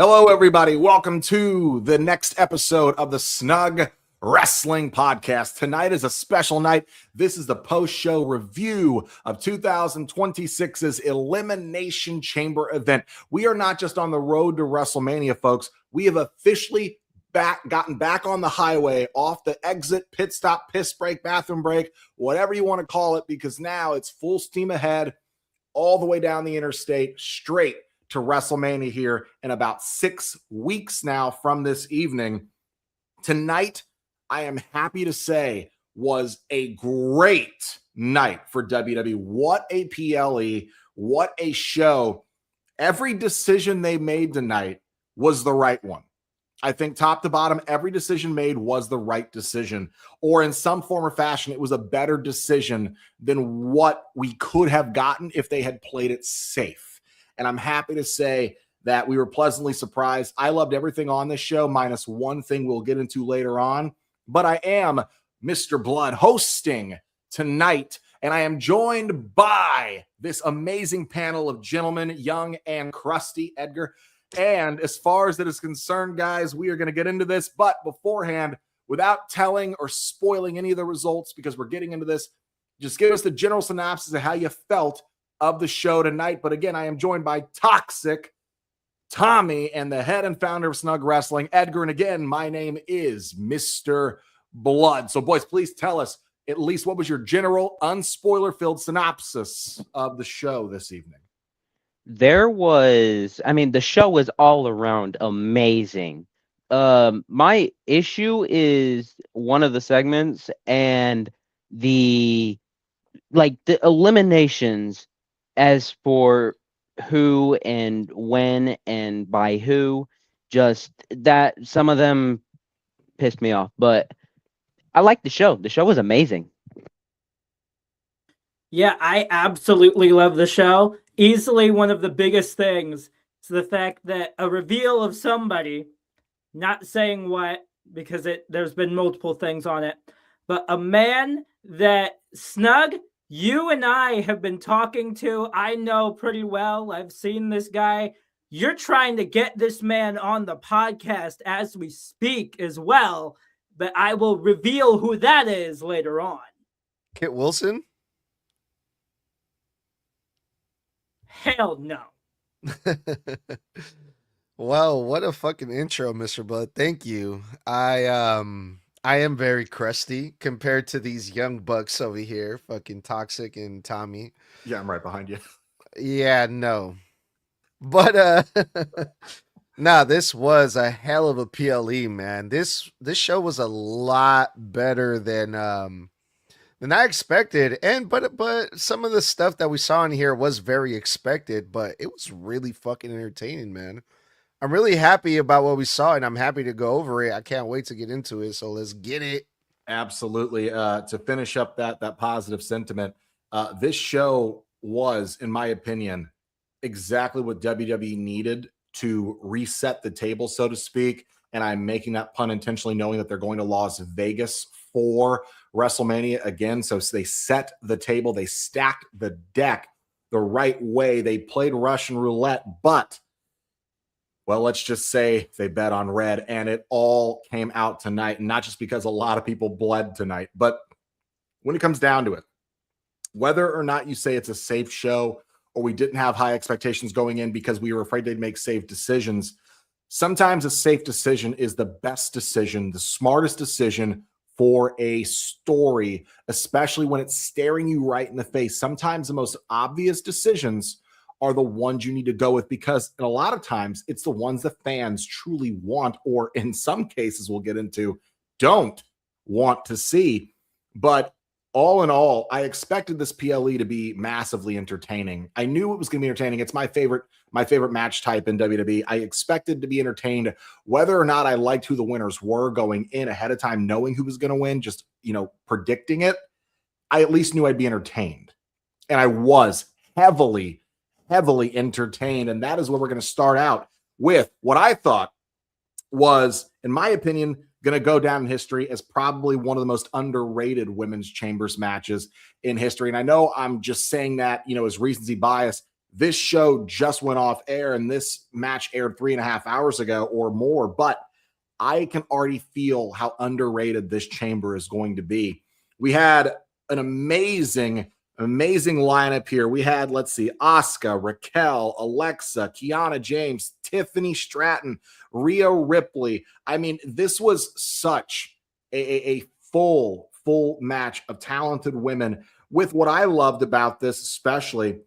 Hello, everybody. Welcome to the next episode of the Snug Wrestling Podcast. Tonight is a special night. This is the post-show review of 2026's Elimination Chamber event. We are not just on the road to WrestleMania, folks. We have officially gotten back on the highway, off the exit, pit stop, piss break, bathroom break, whatever you want to call it, because now it's full steam ahead, all the way down the interstate, straight to WrestleMania here in about 6 weeks now from this evening. Tonight, I am happy to say, was a great night for WWE. What a PLE, what a show. Every decision they made tonight was the right one. I think top to bottom, every decision made was the right decision, or in some form or fashion, it was a better decision than what we could have gotten if they had played it safe. And I'm happy to say that we were pleasantly surprised. I loved everything on this show, minus one thing we'll get into later on. But I am Mr. Blood hosting tonight, and I am joined by this amazing panel of gentlemen, young and crusty. Edgar. And as far as it is concerned, guys, we are going to get into this. But beforehand, without telling or spoiling any of the results, because we're getting into this, just give us the general synopsis of how you felt of the show tonight. But again, I am joined by Toxic Tommy and the head and founder of Snug Wrestling, Edgar. And again, my name is Mr. Blood. So boys, please tell us at least what was your general unspoiler-filled synopsis of the show this evening? The show was all around amazing. My issue is one of the segments and the eliminations as for who and when and by who, just that some of them pissed me off, but I liked the show. The show was amazing. Yeah, I absolutely love the show. Easily one of the biggest things is the fact that a reveal of somebody, not saying what, because there's been multiple things on it, but a man that Snug, you and I have been talking to, I know pretty well. I've seen this guy. You're trying to get this man on the podcast as we speak as well, but I will reveal who that is later on. Kit Wilson? Hell no. Wow, what a fucking intro, Mr. Blood. Thank you. I am very crusty compared to these young bucks over here, fucking Toxic and Tommy. Yeah, I'm right behind you. Yeah, no. But nah, this was a hell of a PLE, man. This show was a lot better than I expected. But some of the stuff that we saw in here was very expected, but it was really fucking entertaining, man. I'm really happy about what we saw, and I'm happy to go over it. I can't wait to get into it, so let's get it. Absolutely. To finish up that positive sentiment, this show was, in my opinion, exactly what WWE needed to reset the table, so to speak. And I'm making that pun intentionally, knowing that they're going to Las Vegas for WrestleMania again. So they set the table, they stacked the deck the right way. They played Russian roulette, but well, let's just say they bet on red, and it all came out tonight. And not just because a lot of people bled tonight, but when it comes down to it, whether or not you say it's a safe show or we didn't have high expectations going in because we were afraid they'd make safe decisions, sometimes a safe decision is the best decision, the smartest decision for a story, especially when it's staring you right in the face. Sometimes the most obvious decisions are the ones you need to go with, because a lot of times it's the ones the fans truly want, or in some cases we'll get into, don't want to see. But all in all, I expected this PLE to be massively entertaining. I knew it was going to be entertaining. It's my favorite match type in WWE. I expected to be entertained, whether or not I liked who the winners were going in ahead of time, knowing who was going to win, just, predicting it. I at least knew I'd be entertained, and I was heavily entertained. And that is where we're going to start out with what I thought was, in my opinion, going to go down in history as probably one of the most underrated women's chambers matches in history. And I know I'm just saying that, as recency bias. This show just went off air, and this match aired 3.5 hours ago or more, but I can already feel how underrated this chamber is going to be. We had an amazing lineup here. We had, let's see, Asuka, Raquel, Alexa, Kiana James, Tiffany Stratton, Rhea Ripley. I mean, this was such a full match of talented women. With what I loved about this, especially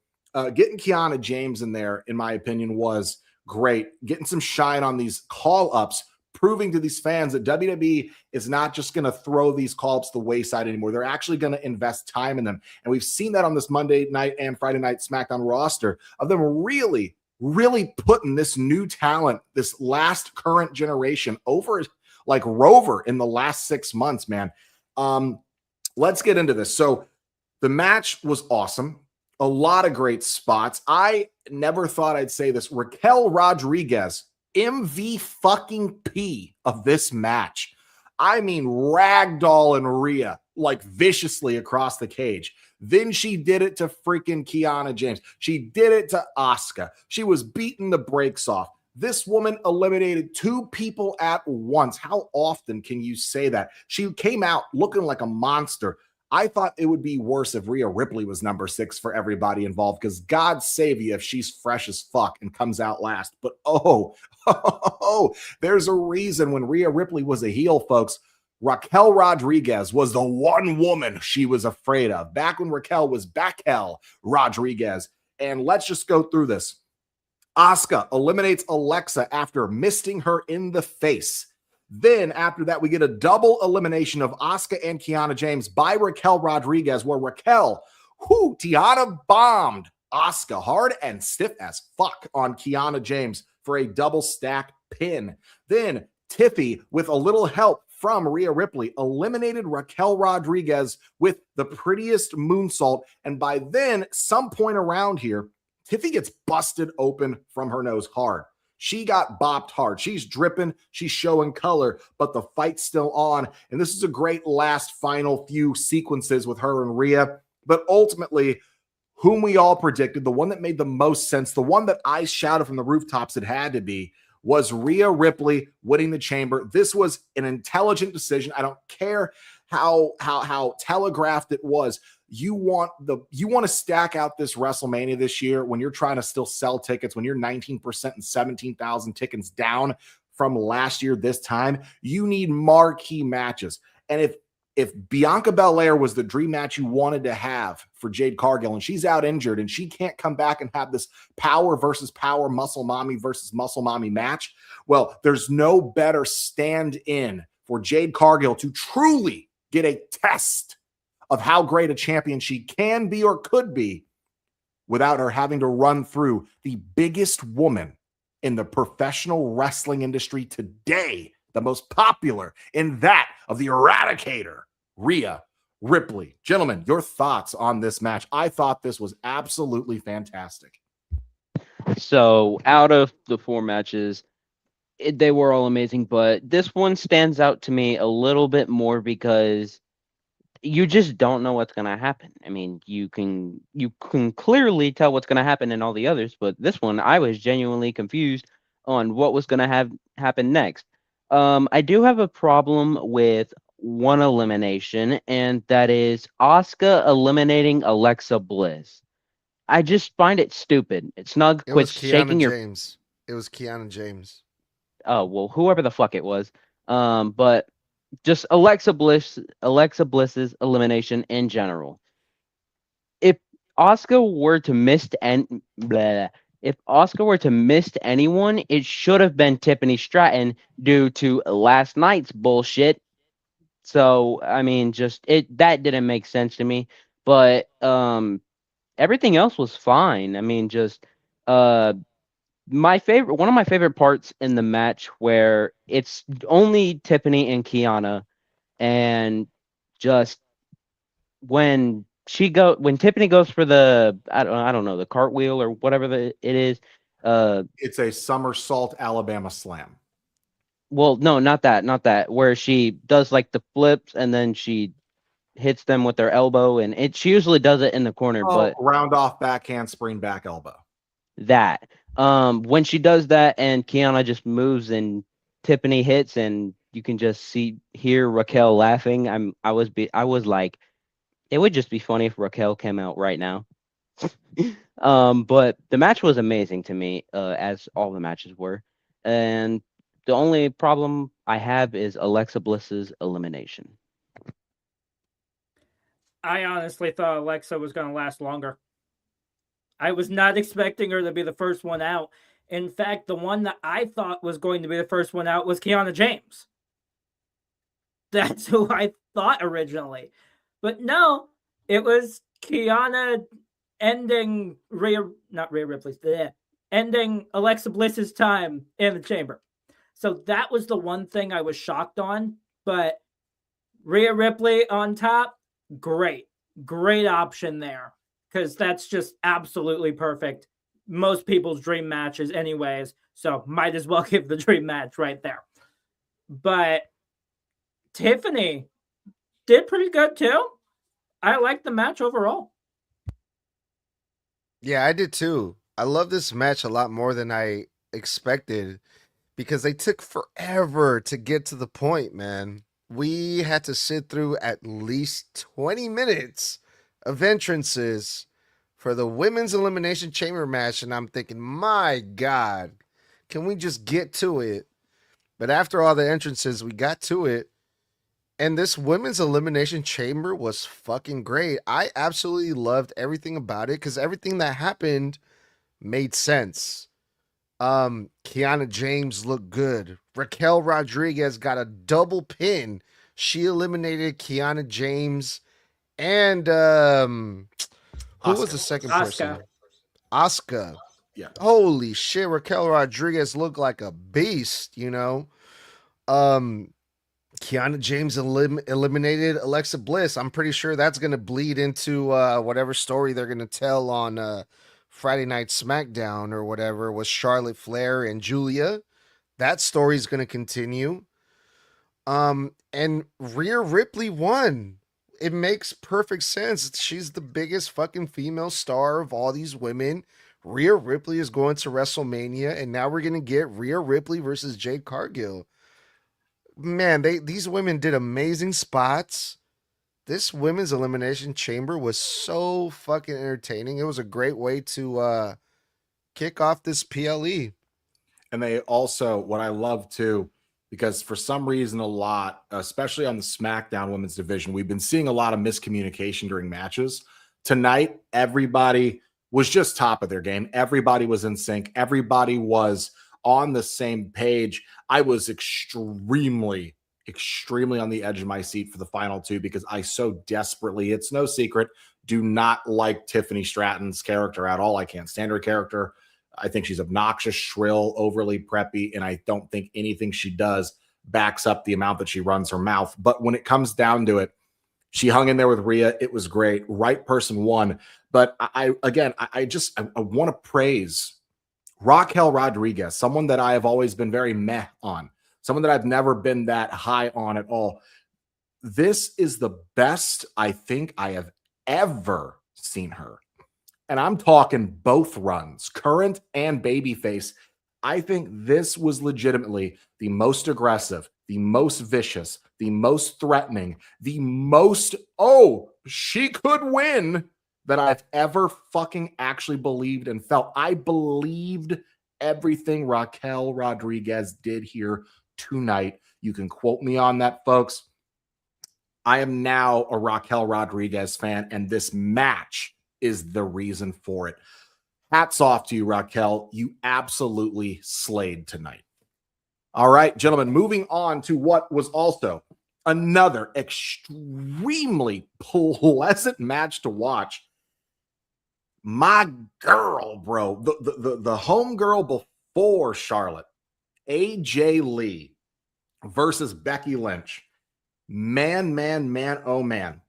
getting Kiana James in there, in my opinion, was great. Getting some shine on these call-ups, proving to these fans that WWE is not just going to throw these call-ups to the wayside anymore. They're actually going to invest time in them. And we've seen that on this Monday night and Friday night SmackDown roster of them really putting this new talent, this last current generation over like Rover in the last 6 months, man. Let's get into this. So the match was awesome. A lot of great spots. I never thought I'd say this. Raquel Rodriguez, MVP of this match. I mean, ragdoll and Rhea like viciously across the cage. Then she did it to freaking Kiana James. She did it to Asuka. She was beating the brakes off. This woman eliminated 2 people at once. How often can you say that? She came out looking like a monster. I thought it would be worse if Rhea Ripley was number 6 for everybody involved, because God save you if she's fresh as fuck and comes out last. But there's a reason when Rhea Ripley was a heel, folks. Raquel Rodriguez was the one woman she was afraid of. Back when Raquel was Raquel Rodriguez. And let's just go through this. Asuka eliminates Alexa after misting her in the face. Then after that, we get a double elimination of Asuka and Kiana James by Raquel Rodriguez, where Raquel, Tiana bombed Asuka hard and stiff as fuck on Kiana James for a double stack pin. Then Tiffy, with a little help from Rhea Ripley, eliminated Raquel Rodriguez with the prettiest moonsault. And by then, some point around here, Tiffy gets busted open from her nose hard. She got bopped hard. She's dripping. She's showing color, but the fight's still on. And this is a great last final few sequences with her and Rhea. But ultimately, whom we all predicted, the one that made the most sense, the one that I shouted from the rooftops it had to be, was Rhea Ripley winning the chamber. This was an intelligent decision. I don't care how telegraphed it was. You want to stack out this WrestleMania this year when you're trying to still sell tickets, when you're 19% and 17,000 tickets down from last year this time. You need marquee matches. And if Bianca Belair was the dream match you wanted to have for Jade Cargill, and she's out injured and she can't come back and have this power versus power, muscle mommy versus muscle mommy match, well, there's no better stand-in for Jade Cargill to truly get a test of how great a champion she can be or could be without her having to run through the biggest woman in the professional wrestling industry today, the most popular in that of the Eradicator, Rhea Ripley. Gentlemen, your thoughts on this match? I thought this was absolutely fantastic. So out of the 4 matches, they were all amazing, but this one stands out to me a little bit more because you just don't know what's going to happen. I mean, you can clearly tell what's going to happen in all the others, but this one, I was genuinely confused on what was going to happen next. I do have a problem with one elimination, and that is Asuka eliminating Alexa Bliss. I just find it stupid. Snug, quit shaking your... It was Kiana James. Oh, well, whoever the fuck it was. But just Alexa Bliss's elimination in general. If Asuka were to miss anyone, it should have been Tiffany Stratton due to last night's bullshit. So I mean, that didn't make sense to me. But everything else was fine. I mean, one of my favorite parts in the match where it's only Tiffany and Kiana, and just when Tiffany goes for the I don't know, the cartwheel or whatever it is. It's a somersault Alabama slam. Well, no, not that. Where she does like the flips and then she hits them with her elbow, and she usually does it in the corner. But round off backhand spring back elbow. that. When she does that and Kiana just moves and Tiffany hits and you can just hear Raquel laughing. I was like, it would just be funny if Raquel came out right now. But the match was amazing to me, as all the matches were. And the only problem I have is Alexa Bliss's elimination. I honestly thought Alexa was going to last longer. I was not expecting her to be the first one out. In fact, the one that I thought was going to be the first one out was Kiana James. That's who I thought originally. But no, it was Kiana ending ending Alexa Bliss's time in the chamber. So that was the one thing I was shocked on. But Rhea Ripley on top, great option there, because that's just absolutely perfect. Most people's dream matches anyways, so might as well give the dream match right there. But Tiffany did pretty good too. I liked the match overall. Yeah, I did too. I love this match a lot more than I expected because they took forever to get to the point, man. We had to sit through at least 20 minutes of entrances for the Women's Elimination Chamber match, and I'm thinking, my God, can we just get to it? But after all the entrances, we got to it, and this Women's Elimination Chamber was fucking great. I absolutely loved everything about it because everything that happened made sense. Kiana James looked good. Raquel Rodriguez got a double pin. She eliminated Kiana James and who was the second person? Asuka. Yeah. Holy shit, Raquel Rodriguez looked like a beast, you know. Kiana James eliminated Alexa Bliss. I'm pretty sure that's going to bleed into whatever story they're going to tell on Friday Night SmackDown or whatever with Charlotte Flair and Julia. That story's going to continue. And Rhea Ripley won. It makes perfect sense. She's the biggest fucking female star of all these women. Rhea Ripley is going to WrestleMania, and now we're going to get Rhea Ripley versus Jade Cargill. Man, these women did amazing spots. This Women's Elimination Chamber was so fucking entertaining. It was a great way to kick off this PLE. And they also, what I love too, because for some reason a lot, especially on the SmackDown women's division, we've been seeing a lot of miscommunication during matches. Tonight, everybody was just top of their game. Everybody was in sync. Everybody was on the same page. I was extremely on the edge of my seat for the final two because I so desperately, it's no secret, do not like Tiffany Stratton's character at all. I can't stand her character. I think she's obnoxious, shrill, overly preppy, and I don't think anything she does backs up the amount that she runs her mouth. But when it comes down to it, she hung in there with Rhea. It was great. Right person won. But I want to praise Raquel Rodriguez, someone that I have always been very meh on, someone that I've never been that high on at all. This is the best I think I have ever seen her. And I'm talking both runs, current and babyface. I think this was legitimately the most aggressive, the most vicious, the most threatening, the most, oh, she could win that I've ever fucking actually believed and felt. I believed everything Raquel Rodriguez did here tonight. You can quote me on that, folks. I am now a Raquel Rodriguez fan, and this match is the reason for it. Hats off to you, Raquel. You absolutely slayed tonight. All right, gentlemen, moving on to what was also another extremely pleasant match to watch. My girl, bro, the home girl before Charlotte, AJ Lee versus Becky Lynch. Man, oh man.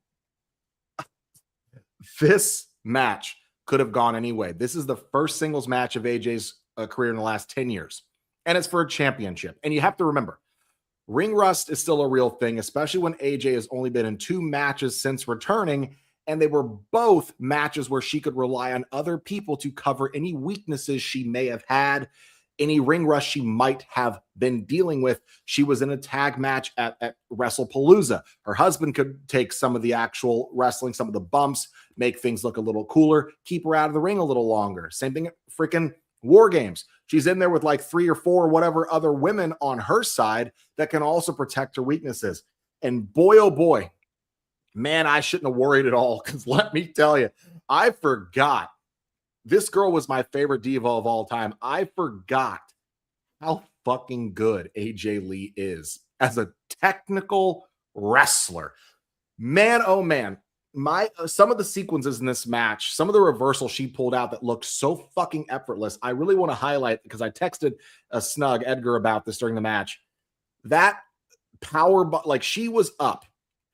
This match could have gone any way. This is the first singles match of AJ's career in the last 10 years. And it's for a championship. And you have to remember, ring rust is still a real thing, especially when AJ has only been in 2 matches since returning. And they were both matches where she could rely on other people to cover any weaknesses she may have had, any ring rust she might have been dealing with. She was in a tag match at WrestlePalooza. Her husband could take some of the actual wrestling, some of the bumps, make things look a little cooler, keep her out of the ring a little longer. Same thing at freaking War Games. She's in there with like 3 or 4 or whatever other women on her side that can also protect her weaknesses. And boy, oh boy, man, I shouldn't have worried at all, because let me tell you, I forgot. This girl was my favorite diva of all time. I forgot how fucking good AJ Lee is as a technical wrestler. Man, oh man, some of the sequences in this match, some of the reversals she pulled out that looked so fucking effortless, I really want to highlight, because I texted Snug Edgar about this during the match. That power, like she was up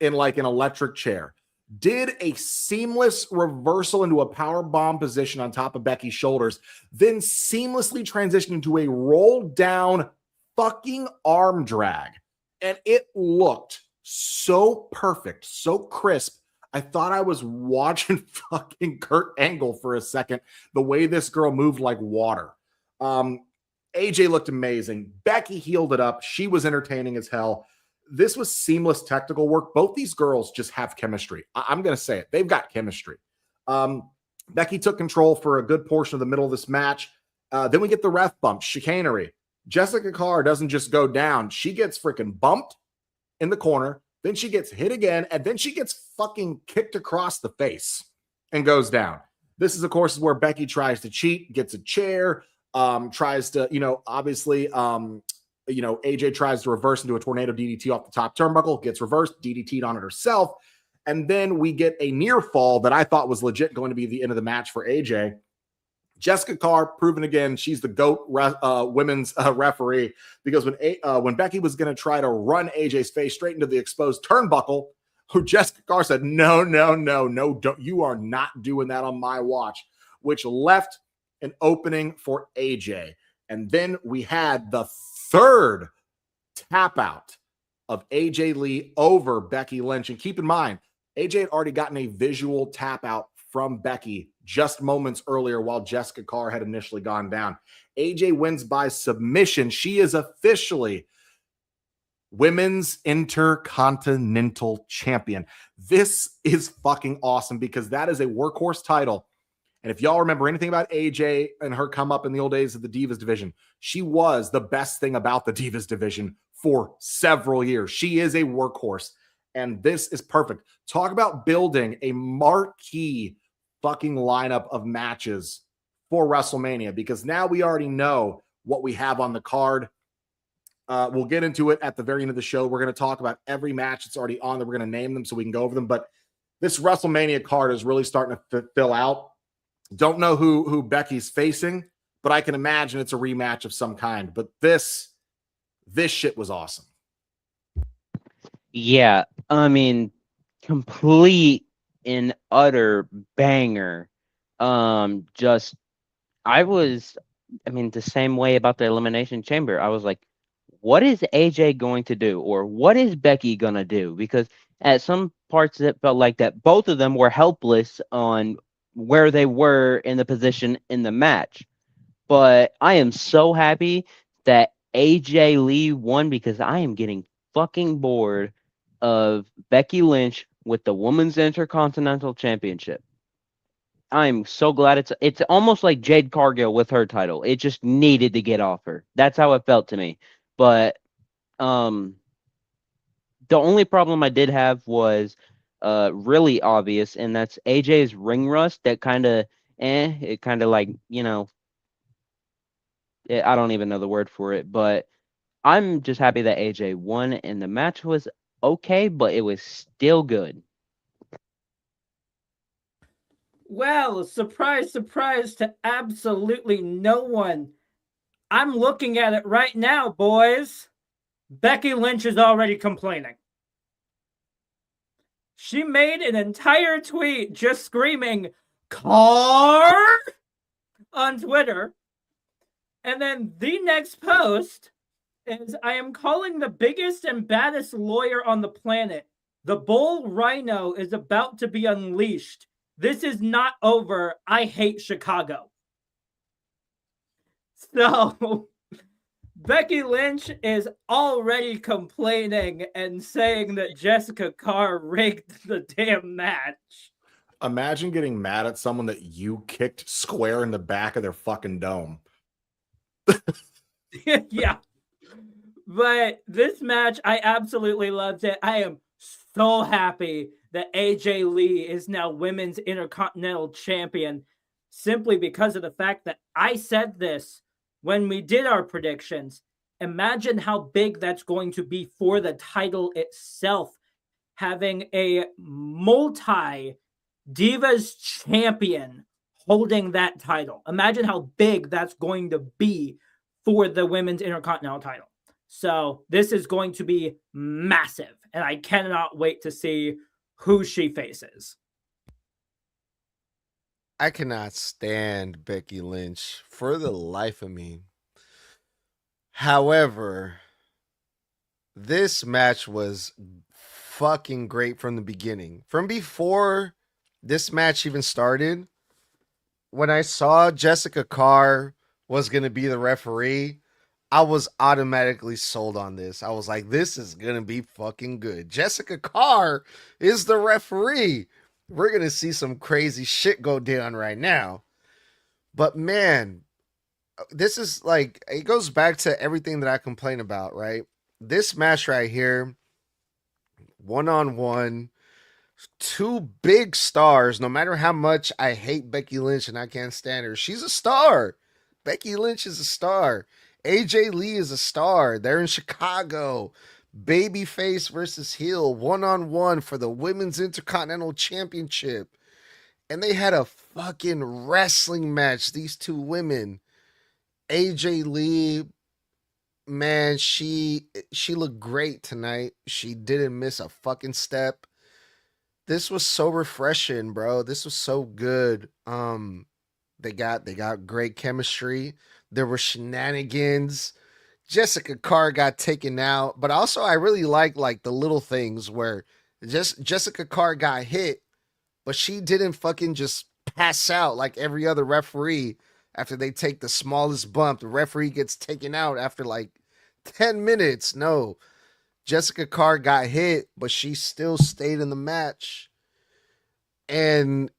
in like an electric chair, did a seamless reversal into a power bomb position on top of Becky's shoulders, then seamlessly transitioned into a roll down fucking arm drag. And it looked so perfect, so crisp. I thought I was watching fucking Kurt Angle for a second, the way this girl moved like water. AJ looked amazing. Becky healed it up. She was entertaining as hell. This was seamless technical work. Both these girls just have chemistry. I'm going to say it. They've got chemistry. Becky took control for a good portion of the middle of this match. Then we get the ref bump, chicanery. Jessica Carr doesn't just go down. She gets freaking bumped in the corner. Then she gets hit again. And then she gets fucking kicked across the face and goes down. This is, of course, where Becky tries to cheat, gets a chair, tries to, obviously, AJ tries to reverse into a tornado DDT off the top turnbuckle, gets reversed, DDT'd on it herself. And then we get a near fall that I thought was legit going to be the end of the match for AJ. Jessica Carr proven again she's the GOAT women's referee, because when Becky was going to try to run AJ's face straight into the exposed turnbuckle, Jessica Carr said, no, don't, you are not doing that on my watch, which left an opening for AJ. And then we had the third tap out of AJ Lee over Becky Lynch. And keep in mind, AJ had already gotten a visual tap out from Becky just moments earlier while Jessica Carr had initially gone down. AJ wins by submission. She is officially Women's Intercontinental Champion. This is fucking awesome, because that is a workhorse title. And if y'all remember anything about AJ and her come up in the old days of the Divas division, she was the best thing about the Divas division for several years. She is a workhorse, and this is perfect. Talk about building a marquee fucking lineup of matches for WrestleMania, because now we already know what we have on the card. We'll get into it at the very end of the show. We're going to talk about every match that's already on there. We're going to name them so we can go over them. But this WrestleMania card is really starting to fill out. Don't know who Becky's facing, but I can imagine it's a rematch of some kind. But this shit was awesome. Yeah, I mean, complete and utter banger. The same way about the Elimination Chamber. I was like, what is AJ going to do? Or what is Becky going to do? Because at some parts it felt like that both of them were helpless on where they were in the position in the match. But I am so happy that AJ Lee won, because I am getting fucking bored of Becky Lynch with the Women's Intercontinental Championship. I'm so glad it's almost like Jade Cargill with her title. It just needed to get off her. That's how it felt to me. But the only problem I did have was really obvious, and that's AJ's ring rust. That kind of I don't even know the word for it, but I'm just happy that AJ won, and the match was okay, but it was still good. Well, surprise, surprise to absolutely no one. I'm looking at it right now, boys. Becky Lynch is already complaining. She made an entire tweet just screaming, "Car!" on Twitter. And then the next post is, "I am calling the biggest and baddest lawyer on the planet. The bull rhino is about to be unleashed. This is not over. I hate Chicago. So Becky Lynch is already complaining and saying that Jessica Carr rigged the damn match. Imagine getting mad at someone that you kicked square in the back of their fucking dome. Yeah. But this match, I absolutely loved it. I am so happy that AJ Lee is now Women's Intercontinental Champion simply because of the fact that I said this when we did our predictions. Imagine how big that's going to be for the title itself, having a multi Divas champion holding that title. Imagine how big that's going to be for the Women's Intercontinental title. So this is going to be massive, and I cannot wait to see who she faces. I cannot stand Becky Lynch for the life of me. However, this match was fucking great from the beginning. From before this match even started, when I saw Jessica Carr was going to be the referee, I was automatically sold on this. I was like, this is going to be fucking good. Jessica Carr is the referee. We're going to see some crazy shit go down right now. But man, this is like, it goes back to everything that I complain about, right? This match right here, one-on-one, two big stars. No matter how much I hate Becky Lynch and I can't stand her, she's a star. Becky Lynch is a star. AJ Lee is a star. They're in Chicago. Babyface versus heel, one-on-one for the Women's Intercontinental Championship. And they had a fucking wrestling match, these two women. AJ Lee, man, she looked great tonight. She didn't miss a fucking step. This was so refreshing, bro. This was so good. They got great chemistry. There were shenanigans. Jessica Carr got taken out, but also I really like the little things where Jessica Carr got hit, but she didn't fucking just pass out like every other referee after they take the smallest bump. The referee gets taken out after like 10 minutes. No. Jessica Carr got hit, but she still stayed in the match. And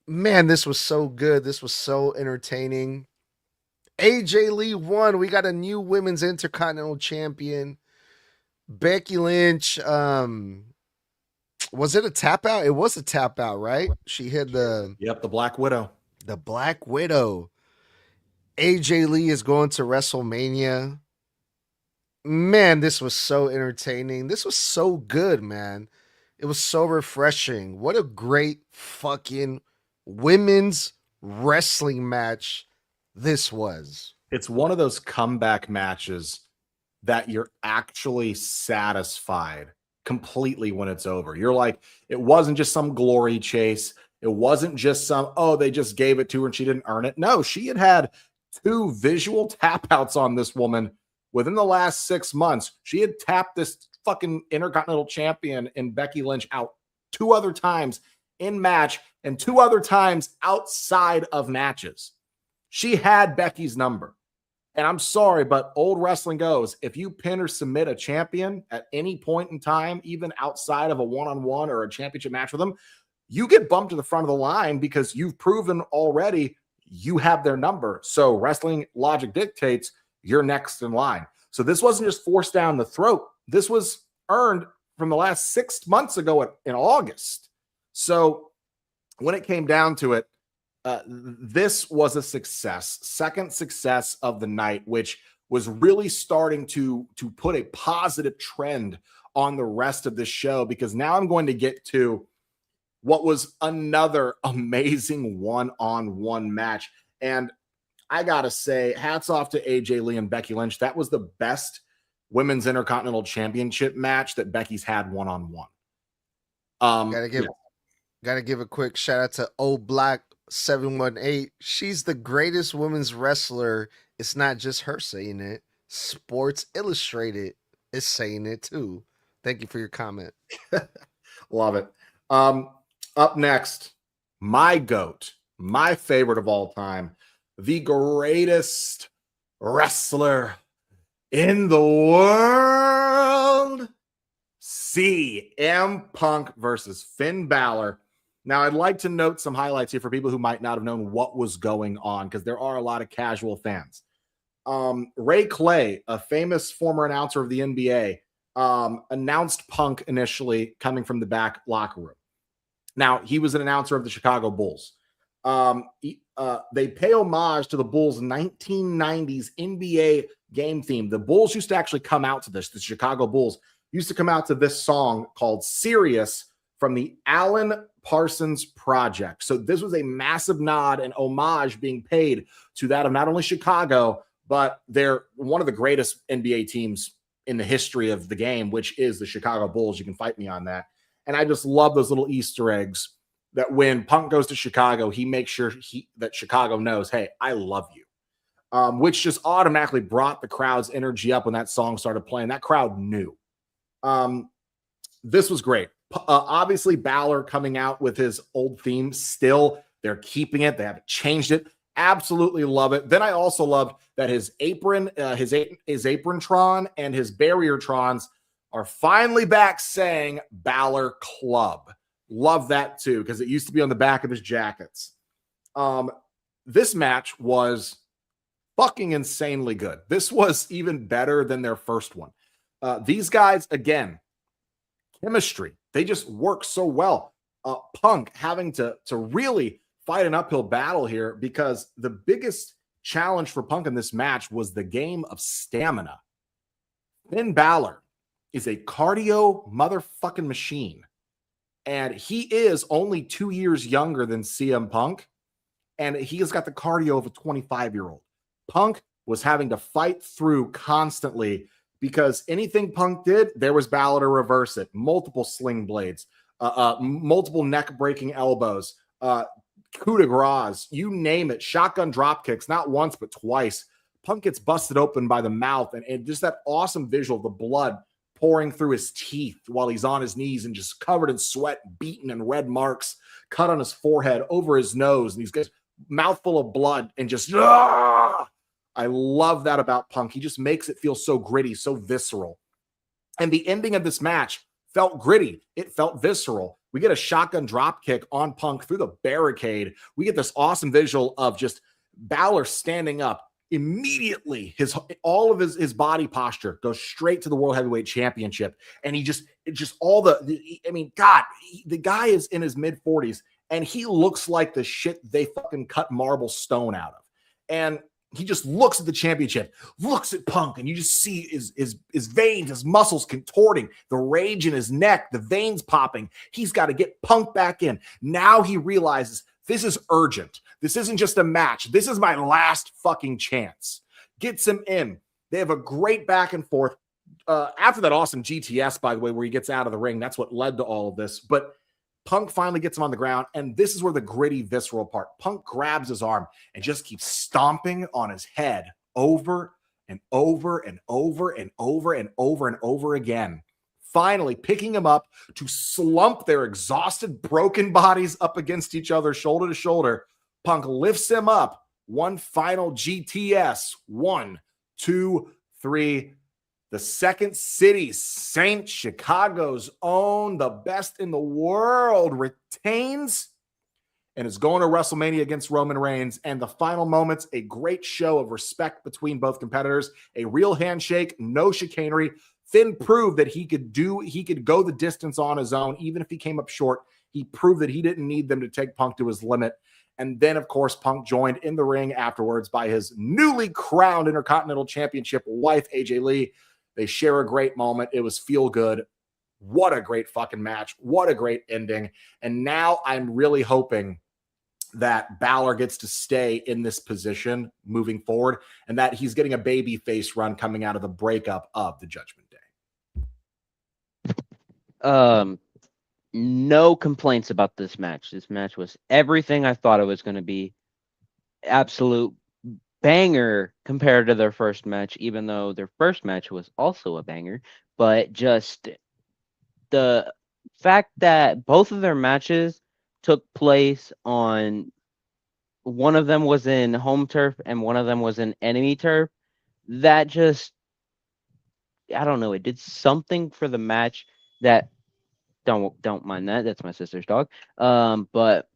man, this was so good. This was so entertaining. AJ Lee won. We got a new Women's Intercontinental Champion. Becky Lynch, was it a tap out? It was a tap out, right? She hit the Black Widow. The Black Widow. AJ Lee is going to WrestleMania. Man, this was so entertaining. This was so good, man. It was so refreshing. What a great fucking women's wrestling match this was. It's one of those comeback matches that you're actually satisfied completely when it's over. You're like, it wasn't just some glory chase. It wasn't just some, oh, they just gave it to her and she didn't earn it. No, she had two visual tap outs on this woman within the last 6 months. She had tapped this fucking Intercontinental Champion in Becky Lynch out 2 other times in match and 2 other times outside of matches. She had Becky's number. And I'm sorry, but old wrestling goes, if you pin or submit a champion at any point in time, even outside of a one-on-one or a championship match with them, you get bumped to the front of the line because you've proven already you have their number. So wrestling logic dictates you're next in line. So this wasn't just forced down the throat. This was earned from the last 6 months ago in August. So when it came down to it, this was a success, second success of the night, which was really starting to put a positive trend on the rest of the show, because now I'm going to get to what was another amazing one-on-one match. And I got to say, hats off to AJ Lee and Becky Lynch. That was the best Women's Intercontinental Championship match that Becky's had one-on-one. Gotta give a quick shout out to Old Black 718. She's the greatest women's wrestler. It's not just her saying it. Sports Illustrated is saying it too. Thank you for your comment. Love it. Up next, my GOAT, my favorite of all time, the greatest wrestler in the world, CM Punk versus Finn Bálor. Now, I'd like to note some highlights here for people who might not have known what was going on, because there are a lot of casual fans. Ray Clay, a famous former announcer of the NBA, announced Punk initially coming from the back locker room. Now, he was an announcer of the Chicago Bulls. They pay homage to the Bulls' 1990s NBA game theme. The Bulls used to actually come out to this. The Chicago Bulls used to come out to this song called Sirius from the Alan Parsons Project. So this was a massive nod and homage being paid to that of not only Chicago, but they're one of the greatest NBA teams in the history of the game, which is the Chicago Bulls. You can fight me on that. And I just love those little Easter eggs that when Punk goes to Chicago, he makes sure that Chicago knows, hey, I love you, which just automatically brought the crowd's energy up when that song started playing. That crowd knew. This was great. Obviously, Bálor coming out with his old theme still. They're keeping it. They haven't changed it. Absolutely love it. Then I also loved that his apron, his apron-tron and his barrier-trons are finally back saying Bálor Club. Love that too, because it used to be on the back of his jackets. This match was fucking insanely good. This was even better than their first one. These guys, again, chemistry. They just work so well. Punk having to really fight an uphill battle here, because the biggest challenge for Punk in this match was the game of stamina. Finn Bálor is a cardio motherfucking machine. And he is only 2 years younger than CM Punk. And he has got the cardio of a 25-year-old. Punk was having to fight through constantly, because anything Punk did, there was Bálor to reverse it. Multiple sling blades, multiple neck-breaking elbows, coup de grace, you name it, shotgun drop kicks, not once but twice. Punk gets busted open by the mouth, and just that awesome visual of the blood pouring through his teeth while he's on his knees and just covered in sweat, beaten, and red marks cut on his forehead, over his nose, and he's got a mouthful of blood and just I love that about Punk. He just makes it feel so gritty, so visceral. And the ending of this match felt gritty. It felt visceral. We get a shotgun drop kick on Punk through the barricade. We get this awesome visual of just Bálor standing up. Immediately, all of his body posture goes straight to the World Heavyweight Championship. And he just God, the guy is in his mid-40s, and he looks like the shit they fucking cut marble stone out of. And he just looks at the championship, looks at Punk, and you just see his veins, his muscles contorting, the rage in his neck, the veins popping. He's got to get Punk back in. Now he realizes this is urgent. This isn't just a match. This is my last fucking chance. Gets him in. They have a great back and forth. After that awesome GTS, by the way, where he gets out of the ring, that's what led to all of this. But Punk finally gets him on the ground, and this is where the gritty, visceral part. Punk grabs his arm and just keeps stomping on his head over and over and over and over and over and over again. Finally picking him up to slump their exhausted, broken bodies up against each other, shoulder to shoulder. Punk lifts him up. One final GTS. 1, 2, 3. The Second City Saint, Chicago's own, the best in the world, retains and is going to WrestleMania against Roman Reigns. And the final moments, a great show of respect between both competitors, a real handshake, no chicanery. Finn proved that he could go the distance on his own, even if he came up short. He proved that he didn't need them to take Punk to his limit. And then, of course, Punk joined in the ring afterwards by his newly crowned Intercontinental Championship wife, AJ Lee. They share a great moment. It was feel good. What a great fucking match. What a great ending. And now I'm really hoping that Bálor gets to stay in this position moving forward, and that he's getting a baby face run coming out of the breakup of the Judgment Day. No complaints about this match. This match was everything I thought it was going to be. Absolute banger compared to their first match, even though their first match was also a banger. But just the fact that both of their matches took place on, one of them was in home turf and one of them was in enemy turf, that just, I don't know, it did something for the match that, don't mind that. That's my sister's dog. But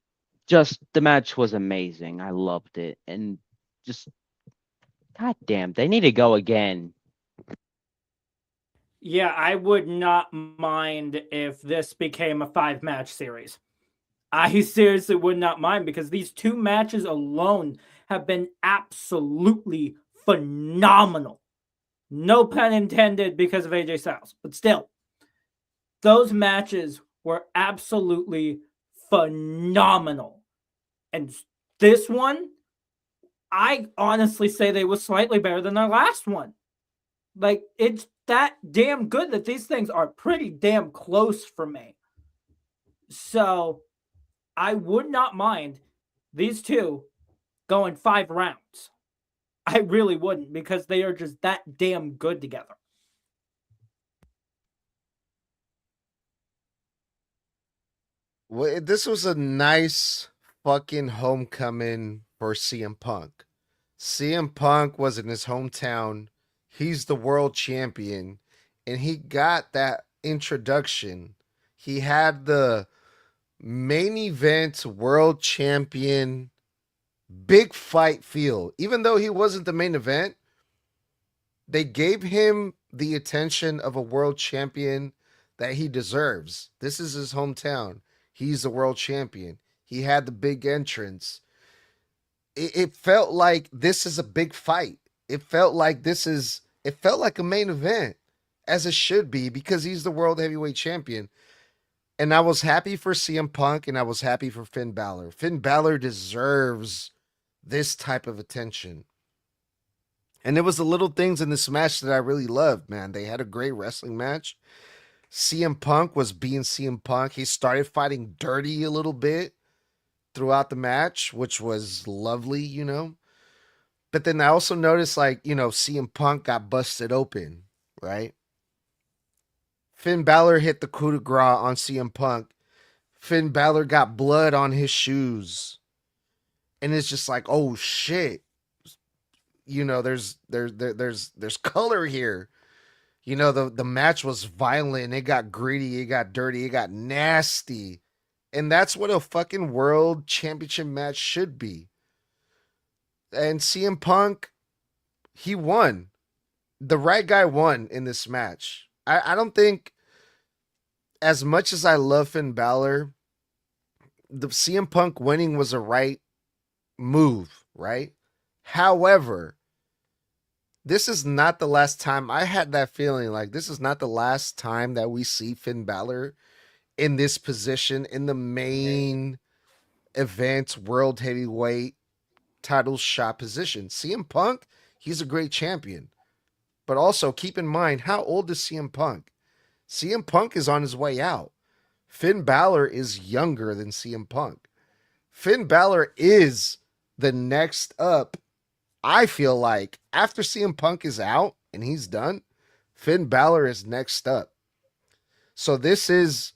just the match was amazing. I loved it. And just, god damn, they need to go again. Yeah, I would not mind if this became a 5-match series. I seriously would not mind, because these 2 matches alone have been absolutely phenomenal. No pun intended because of AJ Styles, but still, those matches were absolutely phenomenal. And this one, I honestly say they were slightly better than their last one. Like, it's that damn good that these things are pretty damn close for me. So I would not mind these 2 going 5 rounds. I really wouldn't, because they are just that damn good together. Well, this was a nice fucking homecoming for CM Punk. CM Punk was in his hometown. He's the world champion, and he got that introduction. He had the main event world champion big fight feel. Even though he wasn't the main event, they gave him the attention of a world champion that he deserves. This is his hometown. He's the world champion. He had the big entrance. It felt like this is a big fight. It felt like it felt like a main event, as it should be, because he's the world heavyweight champion. And I was happy for CM Punk, and I was happy for Finn Bálor. Finn Bálor deserves this type of attention. And it was the little things in this match that I really loved, man. They had a great wrestling match. CM Punk was being CM Punk. He started fighting dirty a little bit throughout the match, which was lovely, you know. But then I also noticed, like, you know, CM Punk got busted open, right? Finn Bálor hit the coup de grace on CM Punk. Finn Bálor got blood on his shoes. And it's just like, oh shit. You know, there's color here. You know, the match was violent. It got gritty. It got dirty. It got nasty. And that's what a fucking world championship match should be. And CM Punk, he won. The right guy won in this match. I don't think, as much as I love Finn Bálor, the CM Punk winning was a right move, right? However, this is not the last time. I had that feeling like this is not the last time that we see Finn Bálor in this position, in the main event world heavyweight title shot position. CM Punk, he's a great champion. But also keep in mind, how old is CM Punk? CM Punk is on his way out. Finn Bálor is younger than CM Punk. Finn Bálor is the next up. I feel like after CM Punk is out and he's done, Finn Bálor is next up. So this is,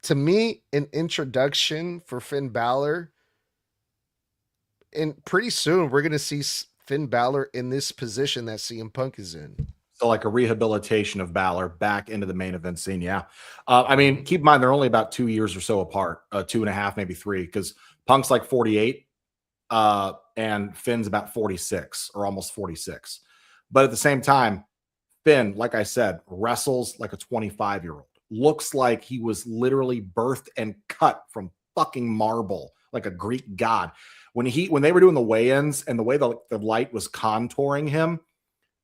to me, an introduction for Finn Bálor. And pretty soon we're going to see Finn Bálor in this position that CM Punk is in. So like a rehabilitation of Bálor back into the main event scene. Yeah. I mean, keep in mind, they're only about 2 years or so apart, 2.5, maybe 3, because Punk's like 48 and Finn's about 46 or almost 46. But at the same time, Finn, like I said, wrestles like a 25-year-old. Looks like he was literally birthed and cut from fucking marble, like a Greek god. When they were doing the weigh-ins and the way the light was contouring him,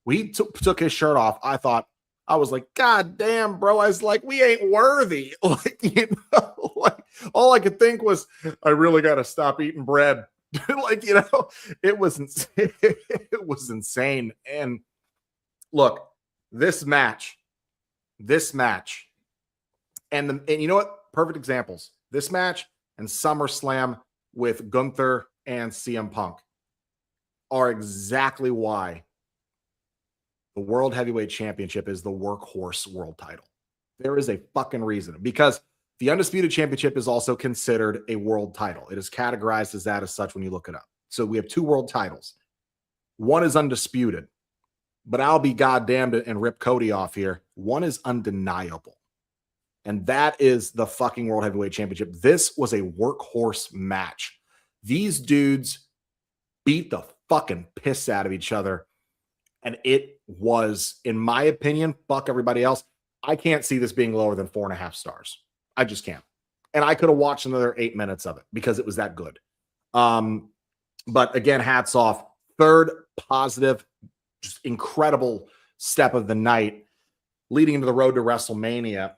we took his shirt off. I was like, God damn, bro. I was like, we ain't worthy. Like, you know, like all I could think was, I really got to stop eating bread. Like, you know, it was insane. It was insane. And look, this match, and you know what? Perfect examples. This match and SummerSlam with Gunther and CM Punk are exactly why the World Heavyweight Championship is the workhorse world title. There is a fucking reason, because the Undisputed Championship is also considered a world title. It is categorized as that as such when you look it up. So we have 2 world titles. One is undisputed, but I'll be goddamned and rip Cody off here. One is undeniable. And that is the fucking World Heavyweight Championship. This was a workhorse match. These dudes beat the fucking piss out of each other. And it was, in my opinion, fuck everybody else, I can't see this being lower than 4.5 stars. I just can't. And I could have watched another 8 minutes of it because it was that good. But again, hats off. Third positive, just incredible step of the night leading into the road to WrestleMania.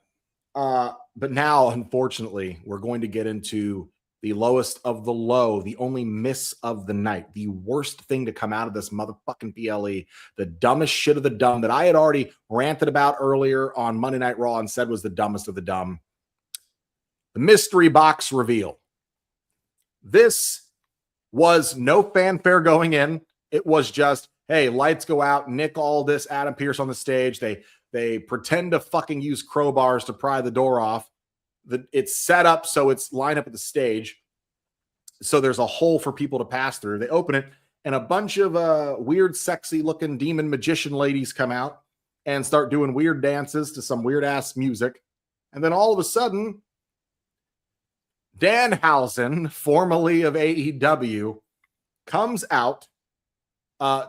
But now, unfortunately, we're going to get into the lowest of the low, the only miss of the night, the worst thing to come out of this motherfucking PLE, the dumbest shit of the dumb that I had already ranted about earlier on Monday Night Raw and said was the dumbest of the dumb. The mystery box reveal. This was no fanfare going in. It was just, hey, lights go out, Nick Aldis, Adam Pearce on the stage. They pretend to fucking use crowbars to pry the door off. It's set up so it's lined up at the stage. So there's a hole for people to pass through. They open it, and a bunch of weird, sexy-looking demon magician ladies come out and start doing weird dances to some weird-ass music. And then all of a sudden, Danhausen, formerly of AEW, comes out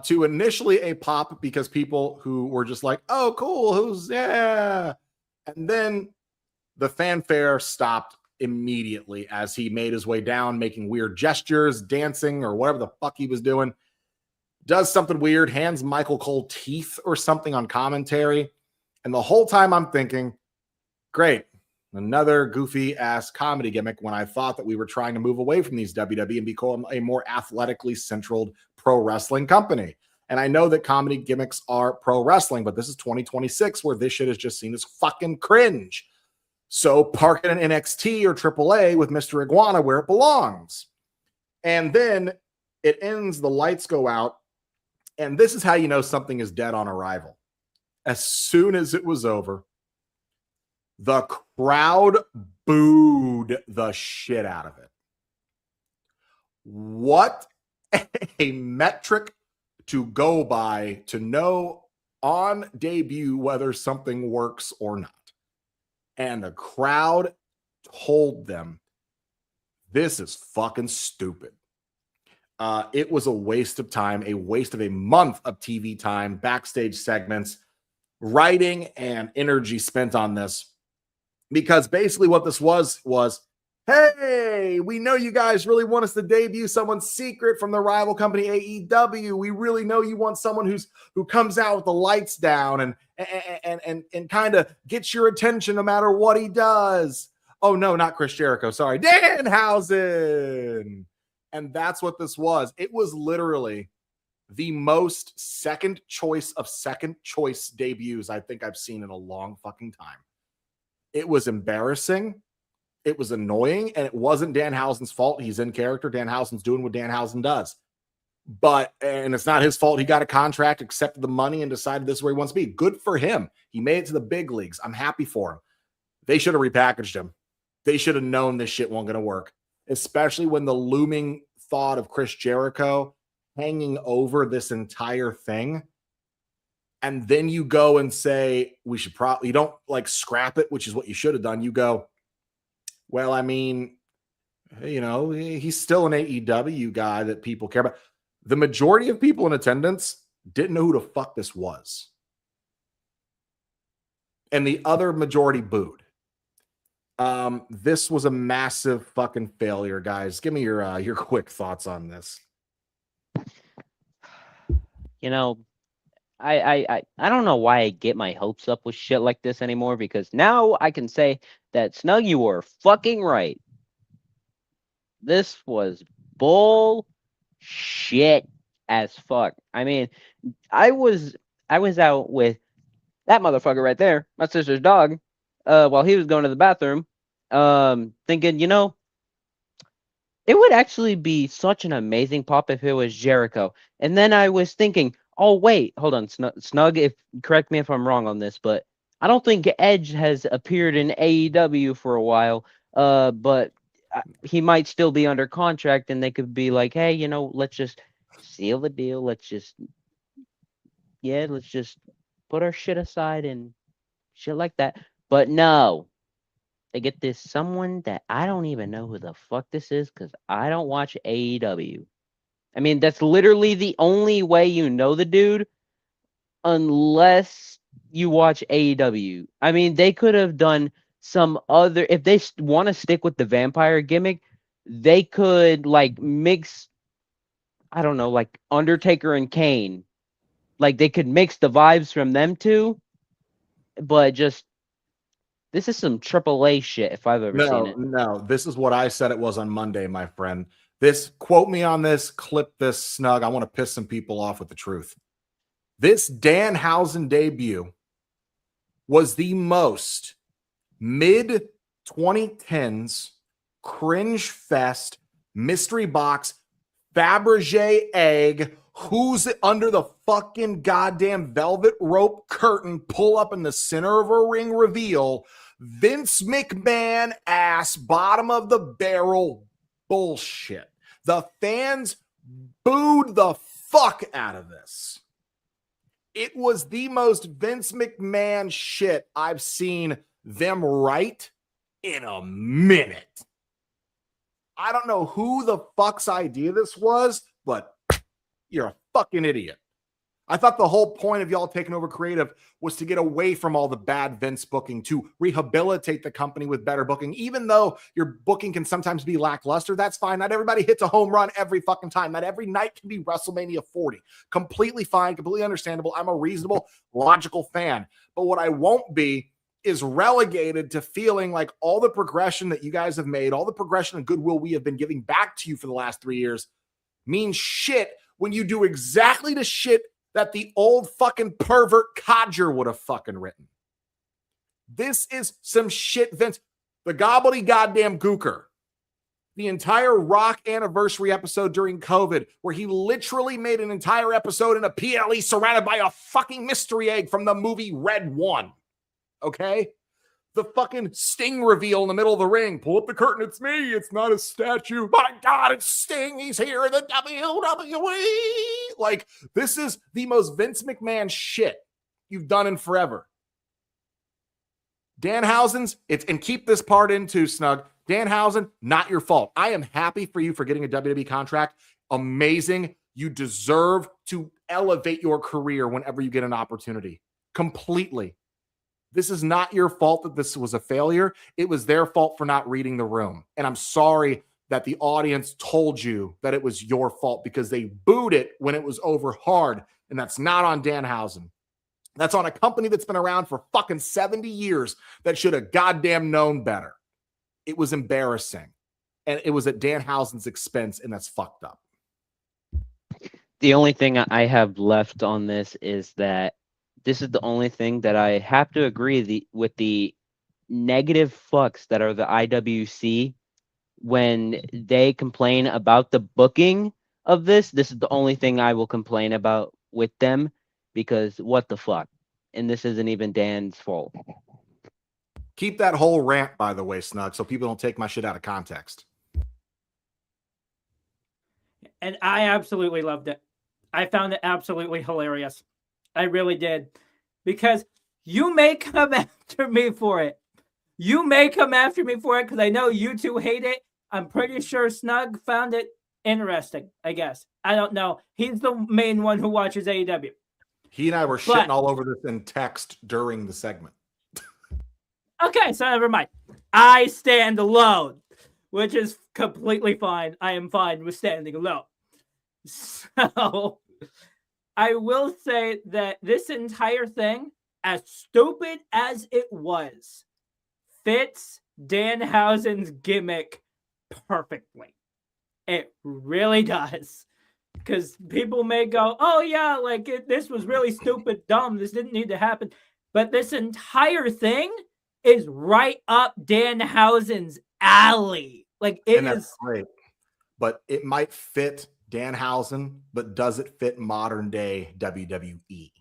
to initially a pop because people who were just like, oh, cool, yeah. And then the fanfare stopped immediately as he made his way down, making weird gestures, dancing, or whatever the fuck he was doing. Does something weird, hands Michael Cole teeth or something on commentary. And the whole time I'm thinking, great, another goofy ass comedy gimmick, when I thought that we were trying to move away from these WWE and become a more athletically centered pro wrestling company. And I know that comedy gimmicks are pro wrestling, but this is 2026 where this shit is just seen as fucking cringe. So park it in NXT or AAA with Mr. Iguana where it belongs. And then it ends, the lights go out, and this is how you know something is dead on arrival. As soon as it was over, the crowd booed the shit out of it. What a metric to go by to know on debut whether something works or not. And the crowd told them, this is fucking stupid. It was a waste of time, a waste of a month of TV time, backstage segments, writing, and energy spent on this. Because basically what this was, hey, we know you guys really want us to debut someone secret from the rival company AEW. We really know you want someone who comes out with the lights down and kind of gets your attention no matter what he does. Oh no, not Chris Jericho. Sorry, Danhausen. And that's what this was. It was literally the most second choice debuts I think I've seen in a long fucking time. It was embarrassing. It was annoying, and it wasn't Danhausen's fault. He's in character. Danhausen's doing what Danhausen does. And it's not his fault. He got a contract, accepted the money, and decided this is where he wants to be. Good for him. He made it to the big leagues. I'm happy for him. They should have repackaged him. They should have known this shit wasn't going to work, especially when the looming thought of Chris Jericho hanging over this entire thing. And then you go and say, we should probably, you don't like scrap it, which is what you should have done. You go, well, I mean, you know, he's still an AEW guy that people care about. The majority of people in attendance didn't know who the fuck this was. And the other majority booed. This was a massive fucking failure, guys. Give me your quick thoughts on this. You know, I don't know why I get my hopes up with shit like this anymore, because now I can say that Snug, you were fucking right. This was bull shit as fuck. I mean, I was out with that motherfucker right there, my sister's dog, while he was going to the bathroom, thinking, you know, it would actually be such an amazing pop if it was Jericho. And then I was thinking, oh wait, hold on, Snug, if correct me if I'm wrong on this, but I don't think Edge has appeared in AEW for a while, but he might still be under contract, and they could be like, hey, let's just seal the deal. Let's just put our shit aside and shit like that. But no, they get this someone that I don't even know who the fuck this is because I don't watch AEW. I mean, that's literally the only way you know the dude, unless you watch AEW. I mean, they could have done some other. If they want to stick with the vampire gimmick, they could like mix. I don't know, like Undertaker and Kane. Like they could mix the vibes from them two, but just this is some AAA shit if I've ever seen it. No, this is what I said it was on Monday, my friend. This, quote me on this, clip this, Snug. I want to piss some people off with the truth. This Danhausen debut was the most mid 2010s cringe fest mystery box Fabergé egg. Who's under the fucking goddamn velvet rope curtain pull up in the center of a ring reveal? Vince McMahon ass bottom of the barrel bullshit. The fans booed the fuck out of this. It was the most Vince McMahon shit I've seen them write in a minute. I don't know who the fuck's idea this was, but you're a fucking idiot. I thought the whole point of y'all taking over creative was to get away from all the bad Vince booking, to rehabilitate the company with better booking. Even though your booking can sometimes be lackluster, that's fine. Not everybody hits a home run every fucking time. Not every night can be WrestleMania 40. Completely fine, completely understandable. I'm a reasonable, logical fan. But what I won't be is relegated to feeling like all the progression that you guys have made, all the progression and goodwill we have been giving back to you for the last 3 years means shit when you do exactly the shit that the old fucking pervert codger would have fucking written. This is some shit, Vince. The gobbledy goddamn gooker. The entire Rock anniversary episode during COVID, where he literally made an entire episode in a PLE surrounded by a fucking mystery egg from the movie Red One. Okay? The fucking Sting reveal in the middle of the ring. Pull up the curtain. It's me. It's not a statue. My God, it's Sting. He's here in the WWE. Like, this is the most Vince McMahon shit you've done in forever. Danhausen's, and keep this part in too, Snug. Danhausen, not your fault. I am happy for you for getting a WWE contract. Amazing. You deserve to elevate your career whenever you get an opportunity. Completely. This is not your fault that this was a failure. It was their fault for not reading the room. And I'm sorry that the audience told you that it was your fault because they booed it when it was over hard. And that's not on Danhausen. That's on a company that's been around for fucking 70 years that should have goddamn known better. It was embarrassing. And it was at Danhausen's expense, and that's fucked up. The only thing I have left on this is that this is the only thing that I have to agree with the negative fucks that are the IWC when they complain about the booking of this. This is the only thing I will complain about with them because what the fuck? And this isn't even Dan's fault. Keep that whole rant, by the way, Snug, so people don't take my shit out of context. And I absolutely loved it. I found it absolutely hilarious. I really did. Because you may come after me for it. You may come after me for it because I know you two hate it. I'm pretty sure Snug found it interesting, I guess. I don't know. He's the main one who watches AEW. He and I were shitting all over this in text during the segment. Okay, so never mind. I stand alone, which is completely fine. I am fine with standing alone. So I will say that this entire thing, as stupid as it was, fits Danhausen's gimmick perfectly. It really does. Because people may go, oh yeah, like this was really stupid, dumb. This didn't need to happen. But this entire thing is right up Danhausen's alley. Like it is great. But it might fit Danhausen, but does it fit modern day WWE?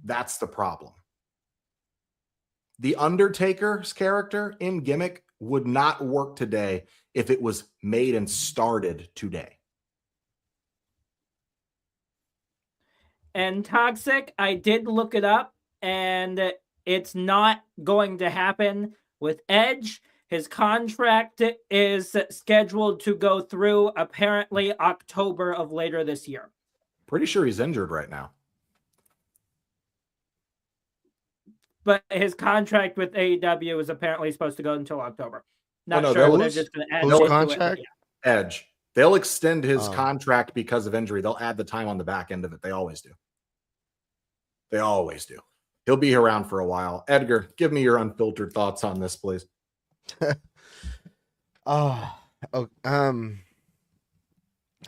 That's the problem. The Undertaker's character in gimmick would not work today if it was made and started today. And Toxic, I did look it up, and it's not going to happen with Edge. His contract is scheduled to go through apparently October of later this year. Pretty sure he's injured right now. But his contract with AEW is apparently supposed to go until October. Not no, sure if they'll they're lose- just going to add whose into it, contract? but yeah. Edge. They'll extend his Oh. contract because of injury. They'll add the time on the back end of it. They always do. They always do. He'll be around for a while. Edgar, give me your unfiltered thoughts on this, please. I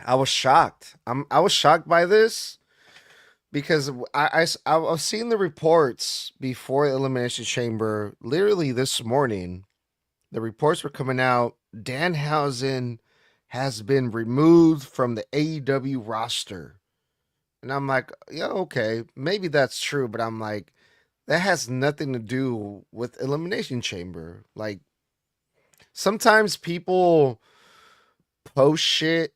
was shocked. I was shocked by this because I've seen the reports before Elimination Chamber. Literally this morning, the reports were coming out. Danhausen has been removed from the AEW roster, and I'm like, yeah, okay, maybe that's true, but I'm like, that has nothing to do with Elimination Chamber. Like, sometimes people post shit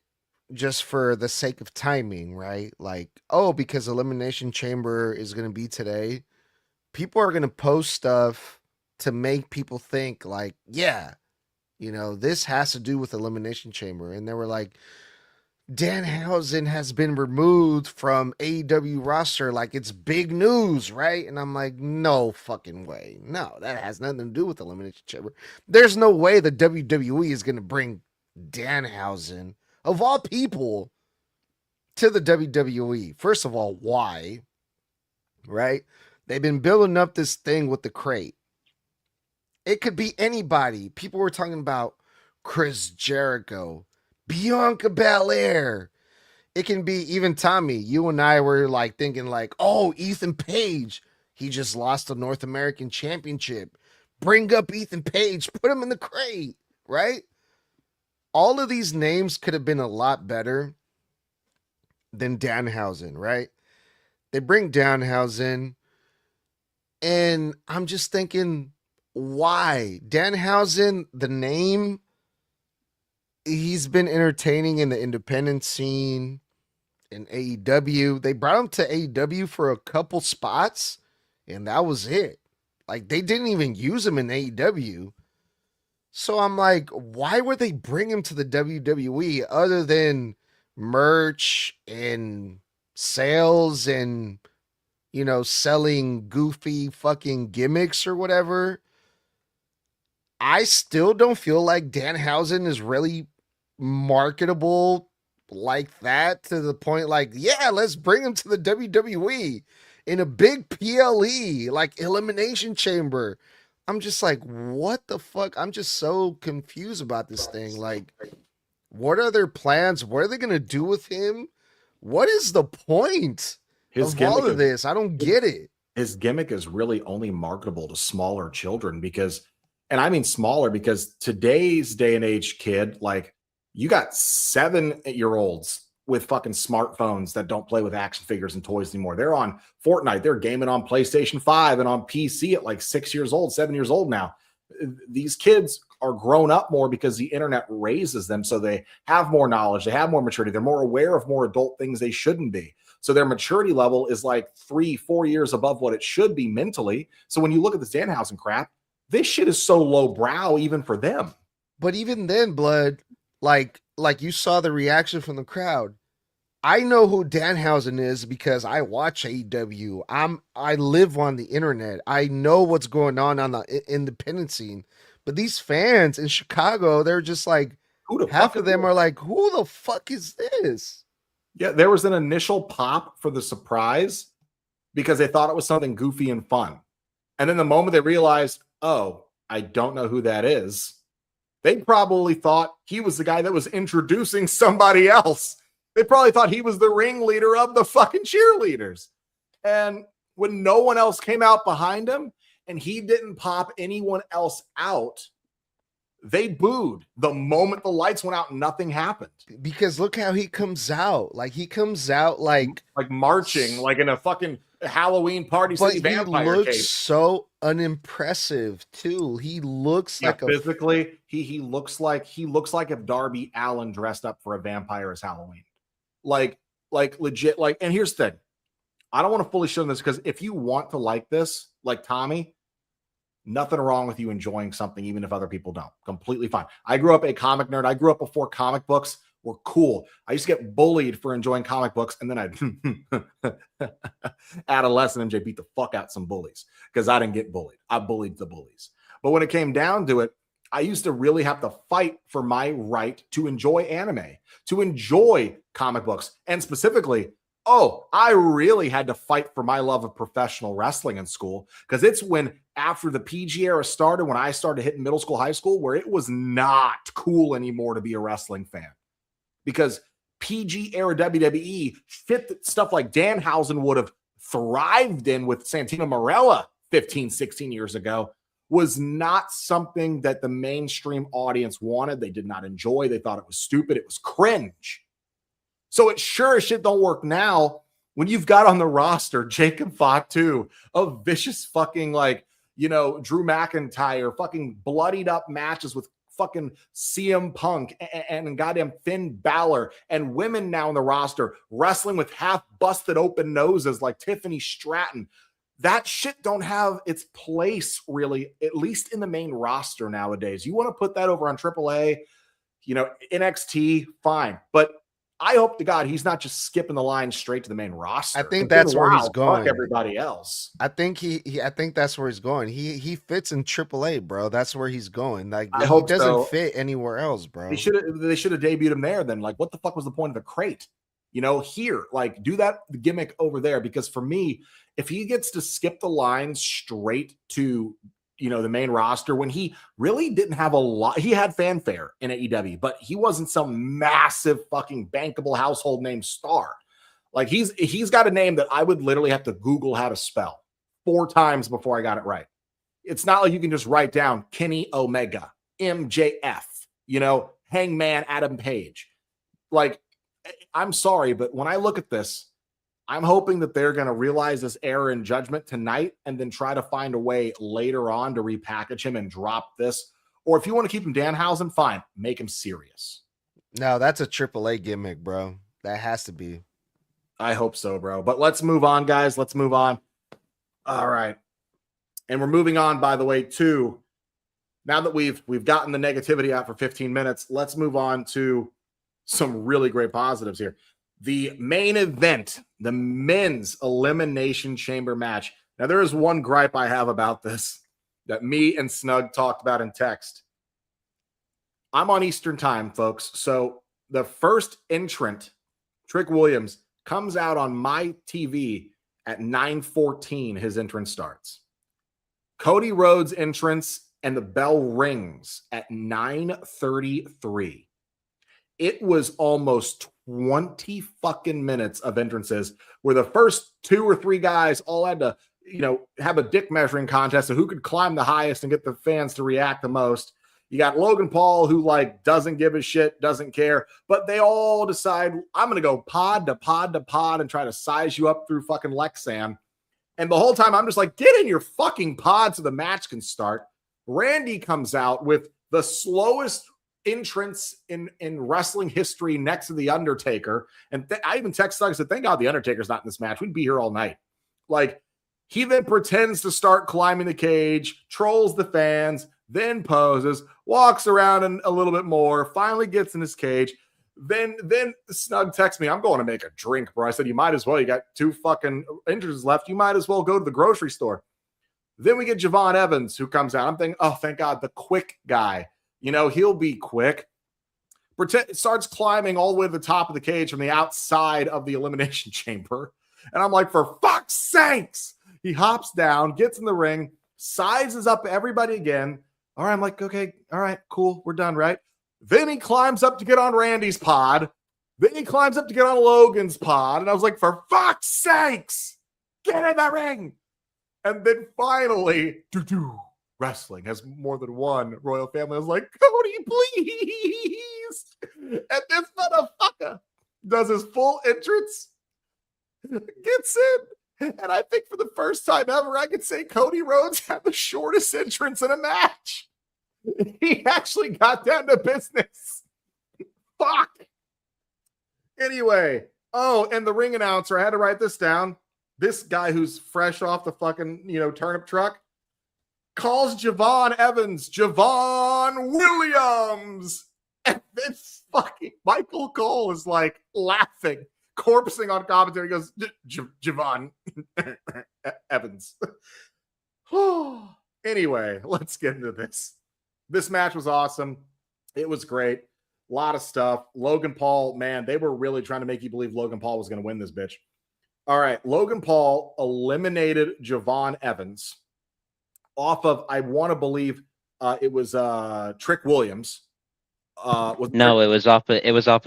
just for the sake of timing, right? Like, oh, because Elimination Chamber is going to be today, people are going to post stuff to make people think like, yeah, you know, this has to do with Elimination Chamber. And they were like, Danhausen has been removed from AEW roster, like it's big news, right? And I'm like, no fucking way. No, that has nothing to do with Elimination Chamber. There's no way the WWE is going to bring Danhausen, of all people, to the WWE. First of all, why? Right? They've been building up this thing with the crate. It could be anybody. People were talking about Chris Jericho, Bianca Belair. It can be even Tommy. You and I were like thinking like, oh, Ethan Page. He just lost the North American Championship. Bring up Ethan Page. Put him in the crate, right? All of these names could have been a lot better than Danhausen, right? They bring Danhausen, and I'm just thinking, why? Danhausen, the name, he's been entertaining in the independent scene in AEW. They brought him to AEW for a couple spots, and that was it. Like, they didn't even use him in AEW. So I'm like, why would they bring him to the WWE other than merch and sales and, you know, selling goofy fucking gimmicks or whatever? I still don't feel like Danhausen is really marketable like that to the point like, yeah, let's bring him to the WWE in a big PLE, like Elimination Chamber. I'm just like, what the fuck? I'm just so confused about this thing. Like, what are their plans? What are they going to do with him? What is the point of all of this? I don't get it. His gimmick is really only marketable to smaller children because, and I mean smaller because today's day and age kid, like you got 7-year-olds with fucking smartphones that don't play with action figures and toys anymore. They're on Fortnite. They're gaming on PlayStation 5 and on PC at like 6 years old, 7 years old now. These kids are grown up more because the internet raises them. So they have more knowledge. They have more maturity. They're more aware of more adult things they shouldn't be. So their maturity level is like 3-4 years above what it should be mentally. So when you look at this Danhausen crap, this shit is so low brow even for them. But even then, Blood, like you saw the reaction from the crowd. I know who Danhausen is because I watch AEW. I live on the internet. I know what's going on the independent scene. But these fans in Chicago, they're just like, half of them are like, who the fuck is this? Yeah, there was an initial pop for the surprise because they thought it was something goofy and fun. And then the moment they realized, oh, I don't know who that is, they probably thought he was the guy that was introducing somebody else. They probably thought he was the ringleader of the fucking cheerleaders. And when no one else came out behind him and he didn't pop anyone else out, they booed the moment the lights went out and nothing happened. Because look how he comes out. Like, he comes out like marching, like in a fucking Halloween party. But he looks so unimpressive too. He looks like a physically, he looks like if Darby Allin dressed up for a vampire as Halloween. Like legit, like, and here's the thing. I don't want to fully show this because if you want to like this, like Tommy, nothing wrong with you enjoying something, even if other people don't. Completely fine. I grew up a comic nerd. I grew up before comic books were cool. I used to get bullied for enjoying comic books, and then I'd adolescent MJ beat the fuck out some bullies because I didn't get bullied. I bullied the bullies. But when it came down to it, I used to really have to fight for my right to enjoy anime, to enjoy comic books, and specifically, I really had to fight for my love of professional wrestling in school because it's when after the PG era started, when I started hitting middle school, high school, where it was not cool anymore to be a wrestling fan because PG era WWE fit that stuff like Danhausen would have thrived in with Santino Marella 15, 16 years ago was not something that the mainstream audience wanted. They did not enjoy. They thought it was stupid. It was cringe. So it sure as shit don't work now when you've got on the roster Jacob Fatu, a vicious fucking Drew McIntyre, fucking bloodied up matches with fucking CM Punk and goddamn Finn Bálor, and women now on the roster wrestling with half busted open noses like Tiffany Stratton. That shit don't have its place really, at least in the main roster nowadays. You want to put that over on AAA, NXT, fine. But I hope to God he's not just skipping the line straight to the main roster. I think that's where he's going. Fuck everybody else. I think I think that's where he's going. He fits in AAA, bro. That's where he's going. Like I hope he doesn't so. fit anywhere else, bro. They should have debuted him there. Then, like, what the fuck was the point of the crate? Here, like, do that gimmick over there because for me, if he gets to skip the line straight to the main roster when he really didn't have a lot. He had fanfare in AEW, but he wasn't some massive fucking bankable household name star. Like he's got a name that I would literally have to Google how to spell 4 times before I got it right. It's not like you can just write down Kenny Omega, MJF, Hangman Adam Page. Like, I'm sorry, but when I look at this, I'm hoping that they're going to realize this error in judgment tonight and then try to find a way later on to repackage him and drop this. Or if you want to keep him Danhausen, fine. Make him serious. No, that's a AAA gimmick, bro. That has to be. I hope so, bro. But let's move on, guys. Let's move on. All right. And we're moving on, by the way, to now that we've gotten the negativity out for 15 minutes, let's move on to some really great positives here. The main event, the men's elimination chamber match. Now, there is one gripe I have about this that me and Snug talked about in text. I'm on Eastern time, folks. So the first entrant, Trick Williams, comes out on my TV at 9:14. His entrance starts. Cody Rhodes' entrance and the bell rings at 9:33. It was almost 20 fucking minutes of entrances where the first 2 or 3 guys all had to, have a dick measuring contest of who could climb the highest and get the fans to react the most. You got Logan Paul, who doesn't give a shit, doesn't care, but they all decide, I'm going to go pod to pod to pod and try to size you up through fucking Lexan. And the whole time I'm just like, get in your fucking pod so the match can start. Randy comes out with the slowest entrance in wrestling history next to The Undertaker. And I even text Doug and said, thank God The Undertaker's not in this match. We'd be here all night. He then pretends to start climbing the cage, trolls the fans, then poses, walks around a little bit more, finally gets in his cage. Then Snug texts me, I'm going to make a drink, bro. I said, you might as well. You got 2 fucking entrances left. You might as well go to the grocery store. Then we get Javon Evans, who comes out. I'm thinking, oh, thank God, the quick guy. He'll be quick. Starts climbing all the way to the top of the cage from the outside of the Elimination Chamber. And I'm like, for fuck's sakes. He hops down, gets in the ring, sizes up everybody again. All right, I'm like, okay, all right, cool. We're done, right? Then he climbs up to get on Randy's pod. Then he climbs up to get on Logan's pod. And I was like, for fuck's sakes, get in the ring. And then finally, wrestling has more than one royal family. I was like, Cody, please. And this motherfucker does his full entrance, gets in, And I think for the first time ever, I could say Cody Rhodes had the shortest entrance in a match. He actually got down to business. Fuck. Anyway. Oh, and the ring announcer, I had to write this down. This guy who's fresh off the fucking, turnip truck calls Javon Evans, Javon Williams. And then fucking Michael Cole is like laughing, corpsing on commentary. He goes, Javon Evans. Anyway, let's get into this. This match was awesome. It was great. A lot of stuff. Logan Paul, man, they were really trying to make you believe Logan Paul was going to win this bitch. All right, Logan Paul eliminated Javon Evans off of, I want to believe it was Trick Williams. It was off of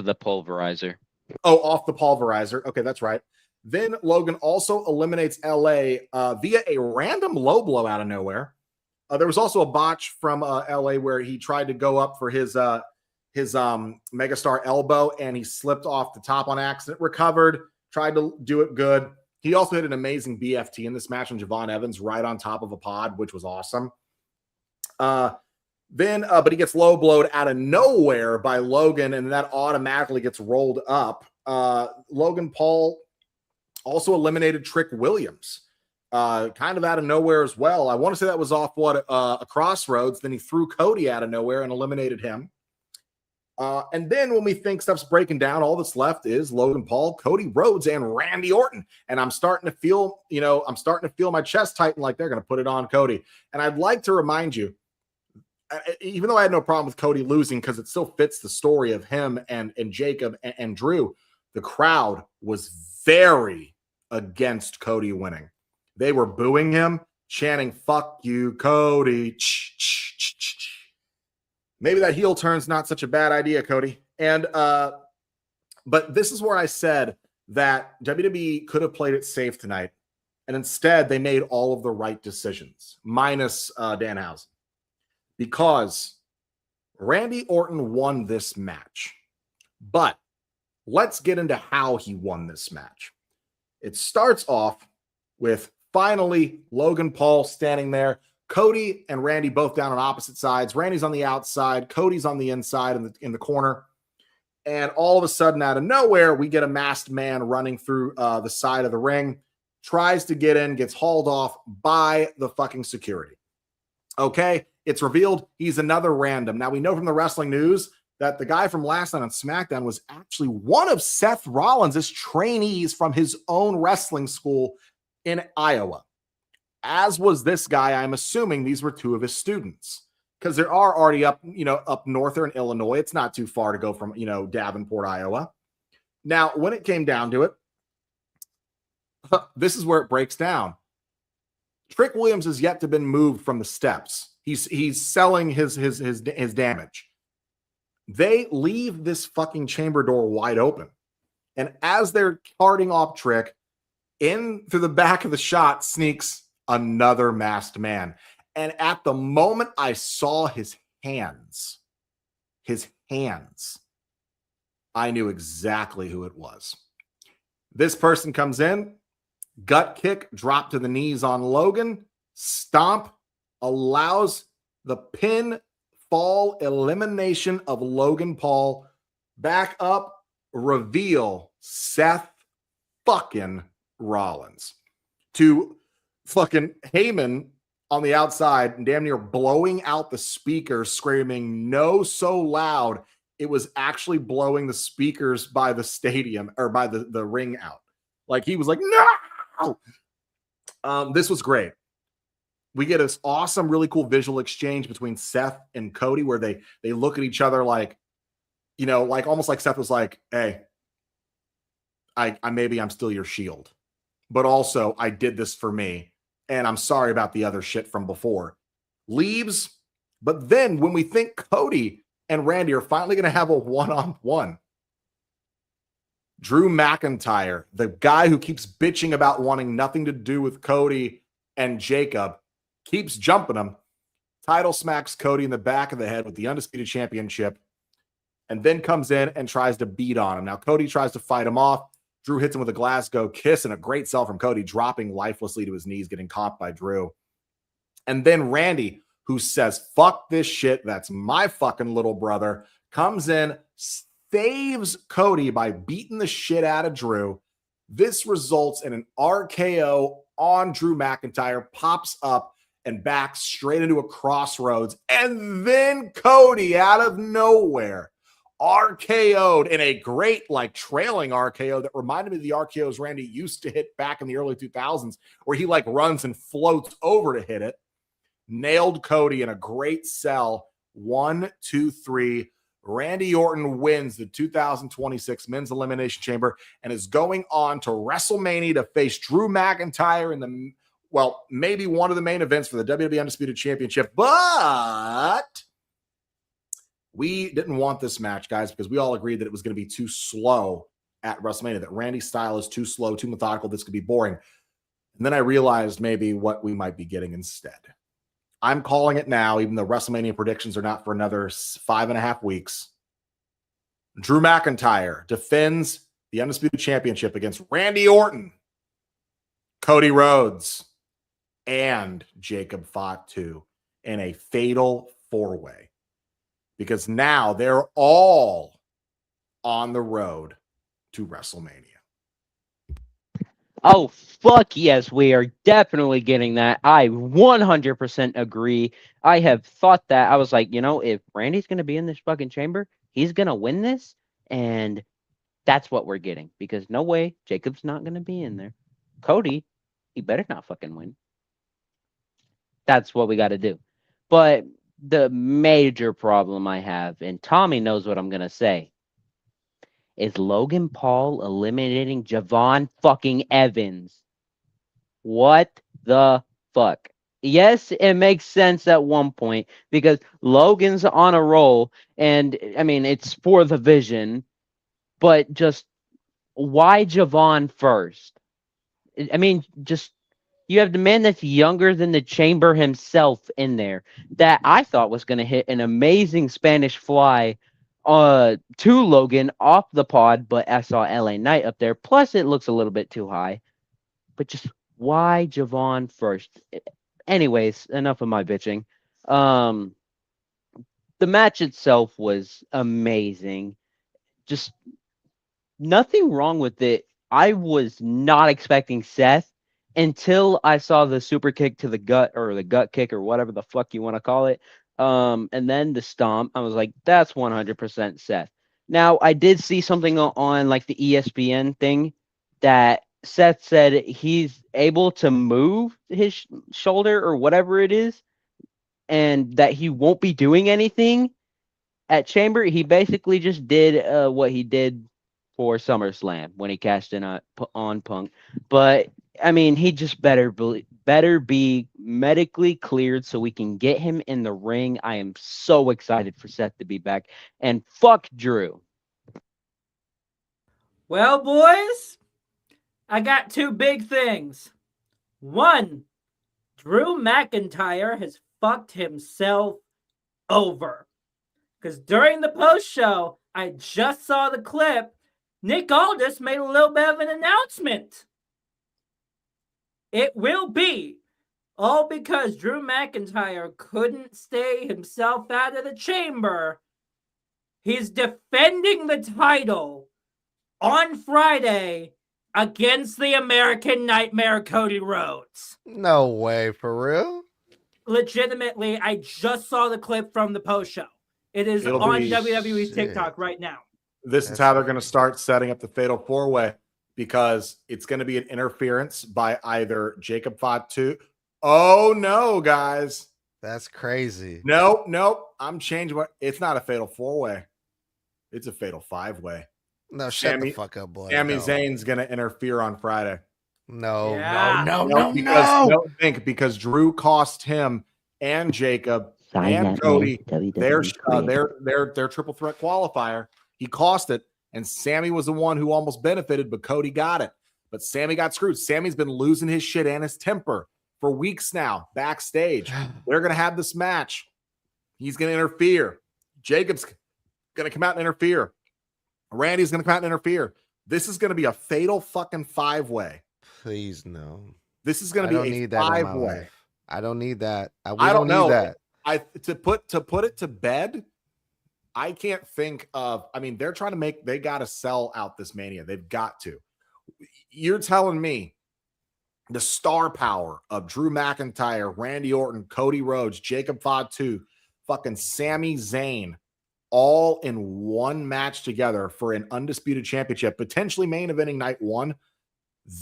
the pulverizer. Oh, off the pulverizer. Okay, that's right. Then Logan also eliminates LA via a random low blow out of nowhere. There was also a botch from LA where he tried to go up for his megastar elbow and he slipped off the top on accident, recovered, tried to do it good. He also hit an amazing BFT in this match on Javon Evans right on top of a pod, which was awesome. But he gets low blowed out of nowhere by Logan, and that automatically gets rolled up. Logan Paul also eliminated Trick Williams, kind of out of nowhere as well. I want to say that was off a Crossroads. Then he threw Cody out of nowhere and eliminated him. And then when we think stuff's breaking down, all that's left is Logan Paul, Cody Rhodes, and Randy Orton. And I'm starting to feel my chest tighten like they're going to put it on Cody. And I'd like to remind you, even though I had no problem with Cody losing because it still fits the story of him and Jacob and Drew, the crowd was very against Cody winning. They were booing him, chanting, "Fuck you, Cody." Maybe that heel turn's not such a bad idea, Cody. And but this is where I said that WWE could have played it safe tonight, and instead they made all of the right decisions, minus Danhausen, because Randy Orton won this match. But let's get into how he won this match. It starts off with finally Logan Paul standing there. Cody and Randy both down on opposite sides. Randy's on the outside. Cody's on the inside in the corner. And all of a sudden, out of nowhere, we get a masked man running through the side of the ring, tries to get in, gets hauled off by the fucking security. Okay, it's revealed he's another random. Now, we know from the wrestling news that the guy from last night on SmackDown was actually one of Seth Rollins' trainees from his own wrestling school in Iowa. As was this guy. I'm assuming these were two of his students because there are already up north there in Illinois. It's not too far to go from, Davenport, Iowa. Now, when it came down to it, this is where it breaks down. Trick Williams has yet to been moved from the steps. He's selling his damage. They leave this fucking chamber door wide open. And as they're carting off Trick, in through the back of the shot sneaks another masked man. And at the moment I saw his hands, I knew exactly who it was. This person comes in, gut kick, drop to the knees on Logan, stomp, allows the pin fall elimination of Logan Paul, back up, reveal Seth fucking Rollins to fucking Heyman on the outside and damn near blowing out the speakers, screaming no so loud it was actually blowing the speakers by the stadium or by the ring out. Like he was like, no. This was great. We get this awesome, really cool visual exchange between Seth and Cody where they look at each other like, like almost like Seth was like, hey, I'm still your shield, but also I did this for me. And I'm sorry about the other shit from before. Leaves. But then when we think Cody and Randy are finally going to have a one-on-one, Drew McIntyre, the guy who keeps bitching about wanting nothing to do with Cody and Jacob, keeps jumping him. Title smacks Cody in the back of the head with the Undisputed Championship, and then comes in and tries to beat on him. Now, Cody tries to fight him off. Drew hits him with a Glasgow kiss and a great sell from Cody, dropping lifelessly to his knees, getting caught by Drew. And then Randy, who says, fuck this shit, that's my fucking little brother, comes in, saves Cody by beating the shit out of Drew. This results in an RKO on Drew McIntyre, pops up and backs straight into a crossroads. And then Cody, out of nowhere, RKO'd in a great, like, trailing RKO that reminded me of the RKOs Randy used to hit back in the early 2000s, where he, like, runs and floats over to hit it. Nailed Cody in a great sell. 1, 2, 3. Randy Orton wins the 2026 Men's Elimination Chamber and is going on to WrestleMania to face Drew McIntyre in the, well, maybe one of the main events for the WWE Undisputed Championship. But we didn't want this match, guys, because we all agreed that it was going to be too slow at WrestleMania, that Randy's style is too slow, too methodical. This could be boring. And then I realized maybe what we might be getting instead. I'm calling it now, even though WrestleMania predictions are not for another 5.5 weeks. Drew McIntyre defends the Undisputed Championship against Randy Orton, Cody Rhodes, and Jacob Fatu in a fatal 4-way. Because now they're all on the road to WrestleMania. Oh, fuck yes, we are definitely getting that. I 100% agree. I have thought that. I was like, if Randy's going to be in this fucking chamber, he's going to win this. And that's what we're getting. Because no way, Jacob's not going to be in there. Cody, he better not fucking win. That's what we got to do. But the major problem I have, and Tommy knows what I'm going to say, is Logan Paul eliminating Javon fucking Evans. What the fuck? Yes, it makes sense at one point because Logan's on a roll and, I mean, it's for the vision, but just why Javon first? I mean, just you have the man that's younger than the Chamber himself in there that I thought was going to hit an amazing Spanish fly to Logan off the pod, but I saw LA Knight up there. Plus, it looks a little bit too high. But just why Javon first? Anyways, enough of my bitching. The match itself was amazing. Just nothing wrong with it. I was not expecting Seth until I saw the super kick to the gut, or the gut kick, or whatever the fuck you want to call it. And then the stomp, I was like, that's 100% Seth. Now, I did see something on like the ESPN thing that Seth said he's able to move his shoulder or whatever it is, and that he won't be doing anything at Chamber. He basically just did what he did for SummerSlam when he cashed in on Punk. But I mean, he just better be medically cleared so we can get him in the ring. I am so excited for Seth to be back. And fuck Drew. Well, boys, I got two big things. One, Drew McIntyre has fucked himself over. Because during the post show, I just saw the clip. Nick Aldis made a little bit of an announcement. It will be all because Drew McIntyre couldn't stay himself out of the chamber. He's defending the title on Friday against the American Nightmare Cody Rhodes. No way, for real? Legitimately, I just saw the clip from the post show. It is It'll on be WWE's shit. TikTok right now. This is how they're going to start setting up the fatal 4-way, because it's going to be an interference by either Jacob Fatu. Oh, no, guys. That's crazy. Nope. I'm changing. It's not a fatal 4-way. It's a fatal 5-way. No, shut the fuck up, boy. Sami No. Zayn's going to interfere on Friday. No, Yeah. Because Drew cost him and Jacob and Cody their triple threat qualifier. He cost it, and Sami was the one who almost benefited, but Cody got it. But Sami got screwed. Sami's been losing his shit and his temper for weeks now backstage. They're going to have this match. He's going to interfere. Jacob's going to come out and interfere. Randy's going to come out and interfere. This is going to be a fatal fucking 5-way. Please no. This is going I to don't be a need that in my 5-way. life. I don't need that. We I don't need know. that. To put it to bed, I can't think of. I mean, they're trying to make. They got to sell out this Mania. They've got to. You're telling me the star power of Drew McIntyre, Randy Orton, Cody Rhodes, Jacob Fatu, fucking Sami Zayn, all in one match together for an undisputed championship, potentially main eventing night one.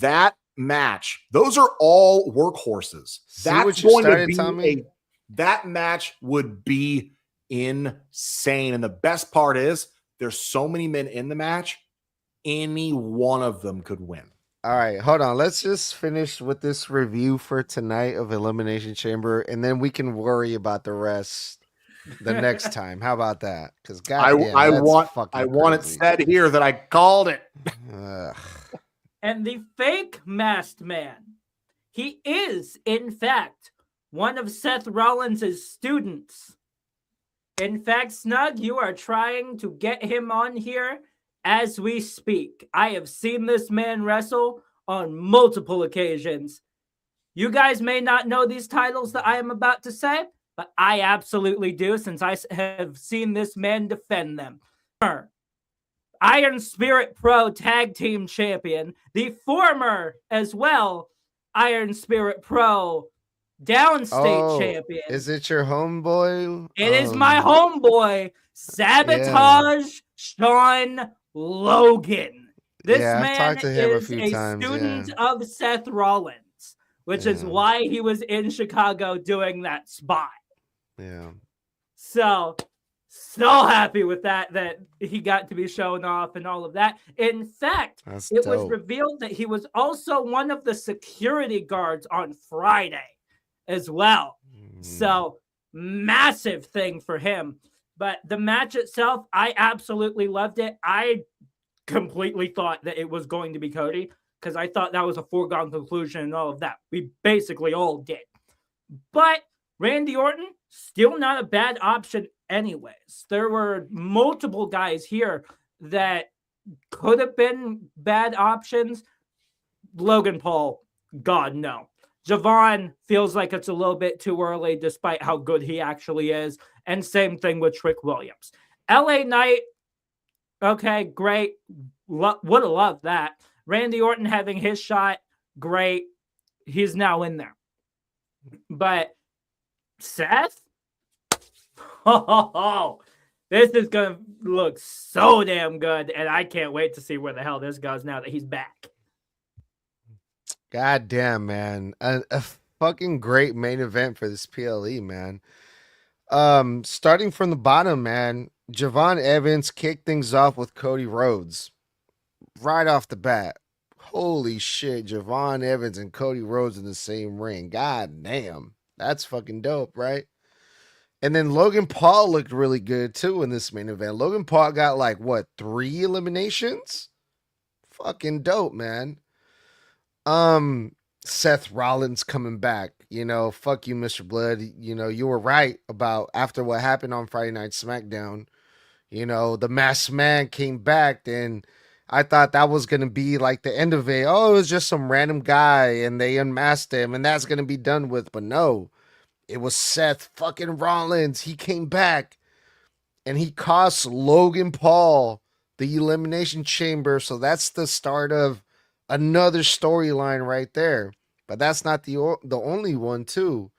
That match, those are all workhorses. That's going to be that match would be insane. And the best part is there's so many men in the match, any one of them could win. All right, hold on. Let's just finish with this review for tonight of Elimination Chamber, and then we can worry about the rest the next time. How about that? Because I want it said here that I called it. And the fake masked man, he is, in fact, one of Seth Rollins' students. In fact, Snug, you are trying to get him on here as we speak. I have seen this man wrestle on multiple occasions. You guys may not know these titles that I am about to say, but I absolutely do, since I have seen this man defend them. Iron Spirit Pro Tag Team Champion, the former, as well, Iron Spirit Pro Downstate Champion. Is it your homeboy? It is my homeboy, Sabotage Sean Logan. This man I've talked to him is a student of Seth Rollins, which is why he was in Chicago doing that spot. Yeah. So happy with that he got to be shown off and all of that. In fact, it was revealed that he was also one of the security guards on Friday as well. So massive thing for him. But the match itself, I absolutely loved it. I completely thought that it was going to be Cody, because I thought that was a foregone conclusion and all of that. We basically all did. But Randy Orton, still not a bad option anyways. There were multiple guys here that could have been bad options. Logan Paul, God, no. Javon feels like it's a little bit too early, despite how good he actually is. And same thing with Trick Williams. LA Knight, okay, great. Would have loved that. Randy Orton having his shot, great. He's now in there. But Seth? This is going to look so damn good, and I can't wait to see where the hell this goes now that he's back. God damn, man. A fucking great main event for this PLE, man. Starting from the bottom, man, Javon Evans kicked things off with Cody Rhodes right off the bat. Holy shit, Javon Evans and Cody Rhodes in the same ring. God damn. That's fucking dope, right? And then Logan Paul looked really good too in this main event. Logan Paul got 3 eliminations? Fucking dope, man. Seth Rollins coming back. Fuck you, Mr. Blood. You were right about after what happened on Friday Night SmackDown. The masked man came back, then I thought that was going to be the end of it. Oh, it was just some random guy and they unmasked him and that's going to be done with. But no, it was Seth fucking Rollins. He came back and he cost Logan Paul the Elimination Chamber. So that's the start of another storyline right there. But that's not the only one too.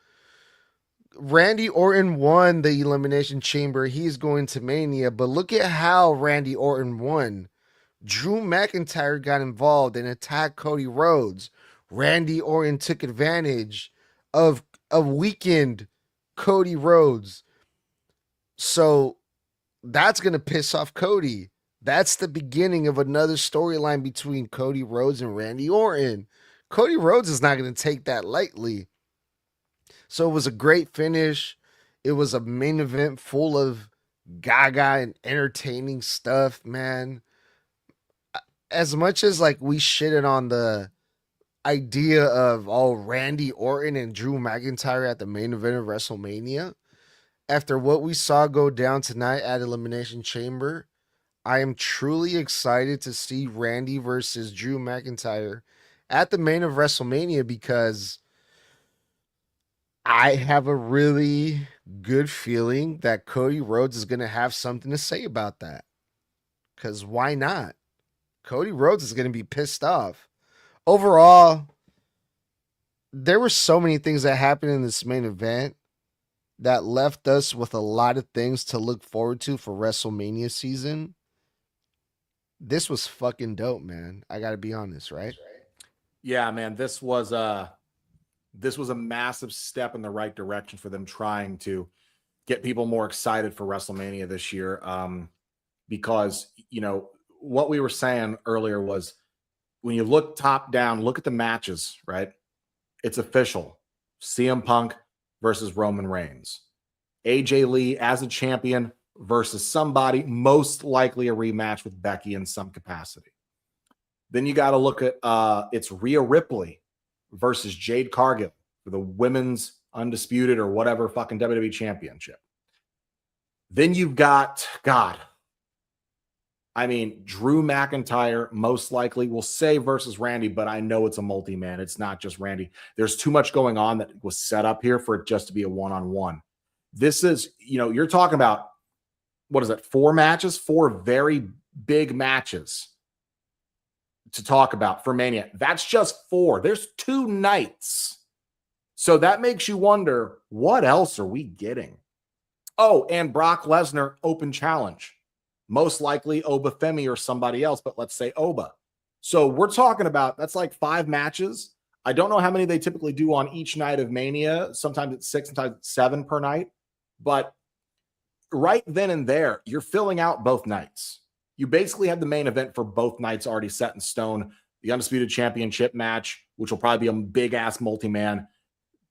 Randy Orton won the Elimination Chamber. He's going to Mania. But look at how Randy Orton won. Drew McIntyre got involved and attacked Cody Rhodes. Randy Orton took advantage of a weakened Cody Rhodes. So that's going to piss off Cody. That's the beginning of another storyline between Cody Rhodes and Randy Orton. Cody Rhodes is not going to take that lightly. So it was a great finish. It was a main event full of gaga and entertaining stuff, man. As much as we shitted on the idea of Randy Orton and Drew McIntyre at the main event of WrestleMania, after what we saw go down tonight at Elimination Chamber, I am truly excited to see Randy versus Drew McIntyre at the main of WrestleMania because I have a really good feeling that Cody Rhodes is going to have something to say about that. Because why not? Cody Rhodes is going to be pissed off. Overall, there were so many things that happened in this main event that left us with a lot of things to look forward to for WrestleMania season. This was fucking dope, man. I got to be honest, right? Yeah, man, this was a massive step in the right direction for them trying to get people more excited for WrestleMania this year. Because, you know, what we were saying earlier was when you look top down, look at the matches, right? It's official. CM Punk versus Roman Reigns. AJ Lee as a champion versus somebody, most likely a rematch with Becky in some capacity. Then you got to look at it's Rhea Ripley versus Jade Cargill for the women's undisputed or whatever fucking WWE championship. Then you've got, Drew McIntyre most likely will say versus Randy, but I know it's a multi-man. It's not just Randy. There's too much going on that was set up here for it just to be a one-on-one. This is, you're talking about, what is it, 4 matches? 4 very big matches to talk about for Mania. That's just 4. There's 2 nights. So that makes you wonder, what else are we getting? Oh, and Brock Lesnar open challenge. Most likely Oba Femi or somebody else, but let's say Oba. So we're talking about, that's like 5 matches. I don't know how many they typically do on each night of Mania. Sometimes it's 6, sometimes it's 7 per night. But right then and there, you're filling out both nights. You basically have the main event for both nights already set in stone. The Undisputed Championship match, which will probably be a big-ass multi-man.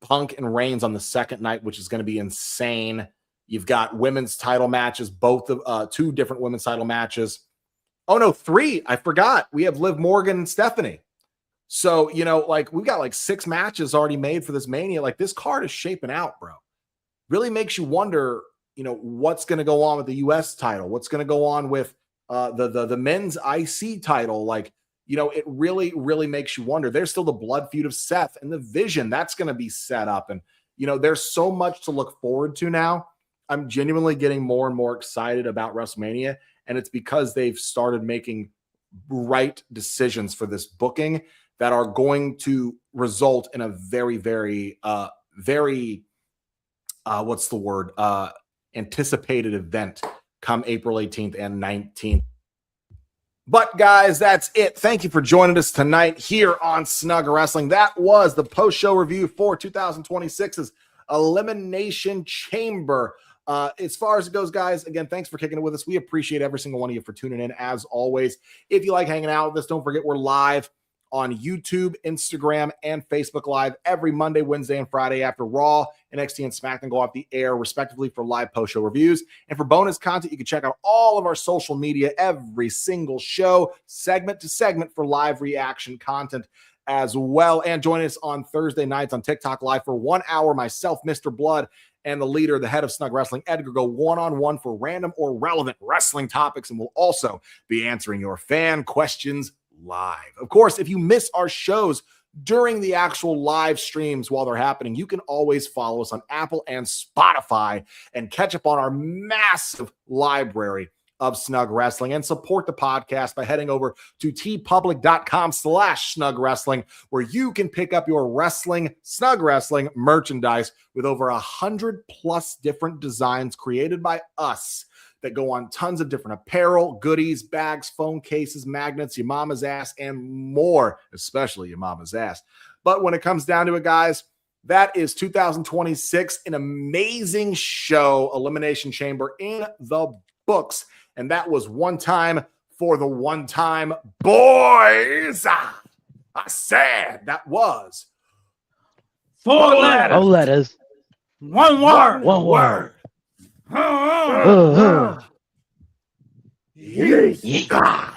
Punk and Reigns on the second night, which is going to be insane. You've got women's title matches, both of 2 different women's title matches. Oh, no, 3. I forgot. We have Liv Morgan and Stephanie. So, we've got 6 matches already made for this Mania. This card is shaping out, bro. Really makes you wonder, what's going to go on with the U.S. title? What's going to go on with the men's IC title? It really, really makes you wonder. There's still the blood feud of Seth and the Vision. That's going to be set up. And, there's so much to look forward to now. I'm genuinely getting more and more excited about WrestleMania. And it's because they've started making right decisions for this booking that are going to result in a very, very, anticipated event come April 18th and 19th. But guys, that's it. Thank you for joining us tonight here on Snug Wrestling. That was the post-show review for 2026's Elimination Chamber. As far as it goes, guys, again, thanks for kicking it with us. We appreciate every single one of you for tuning in, as always. If you like hanging out with us, don't forget we're live on YouTube, Instagram, and Facebook Live every Monday, Wednesday, and Friday after Raw, NXT, and SmackDown go off the air, respectively, for live post-show reviews. And for bonus content, you can check out all of our social media, every single show, segment to segment, for live reaction content as well. And join us on Thursday nights on TikTok Live for 1 hour. Myself, Mr. Blood, and the leader, the head of Snug Wrestling, Edgar, go one-on-one for random or relevant wrestling topics, and we'll also be answering your fan questions live. Of course, if you miss our shows during the actual live streams while they're happening, you can always follow us on Apple and Spotify and catch up on our massive library of Snug Wrestling, and support the podcast by heading over to tpublic.com/Snug Wrestling, where you can pick up your Snug Wrestling merchandise with over 100+ different designs created by us that go on tons of different apparel, goodies, bags, phone cases, magnets, your mama's ass, and more, especially your mama's ass. But when it comes down to it, guys, that is 2026, an amazing show, Elimination Chamber, in the books. And that was one time for the one-time boys. I said that was 4 letters. 4 letters. 1 word. 1 word. Uh-huh. Yeah.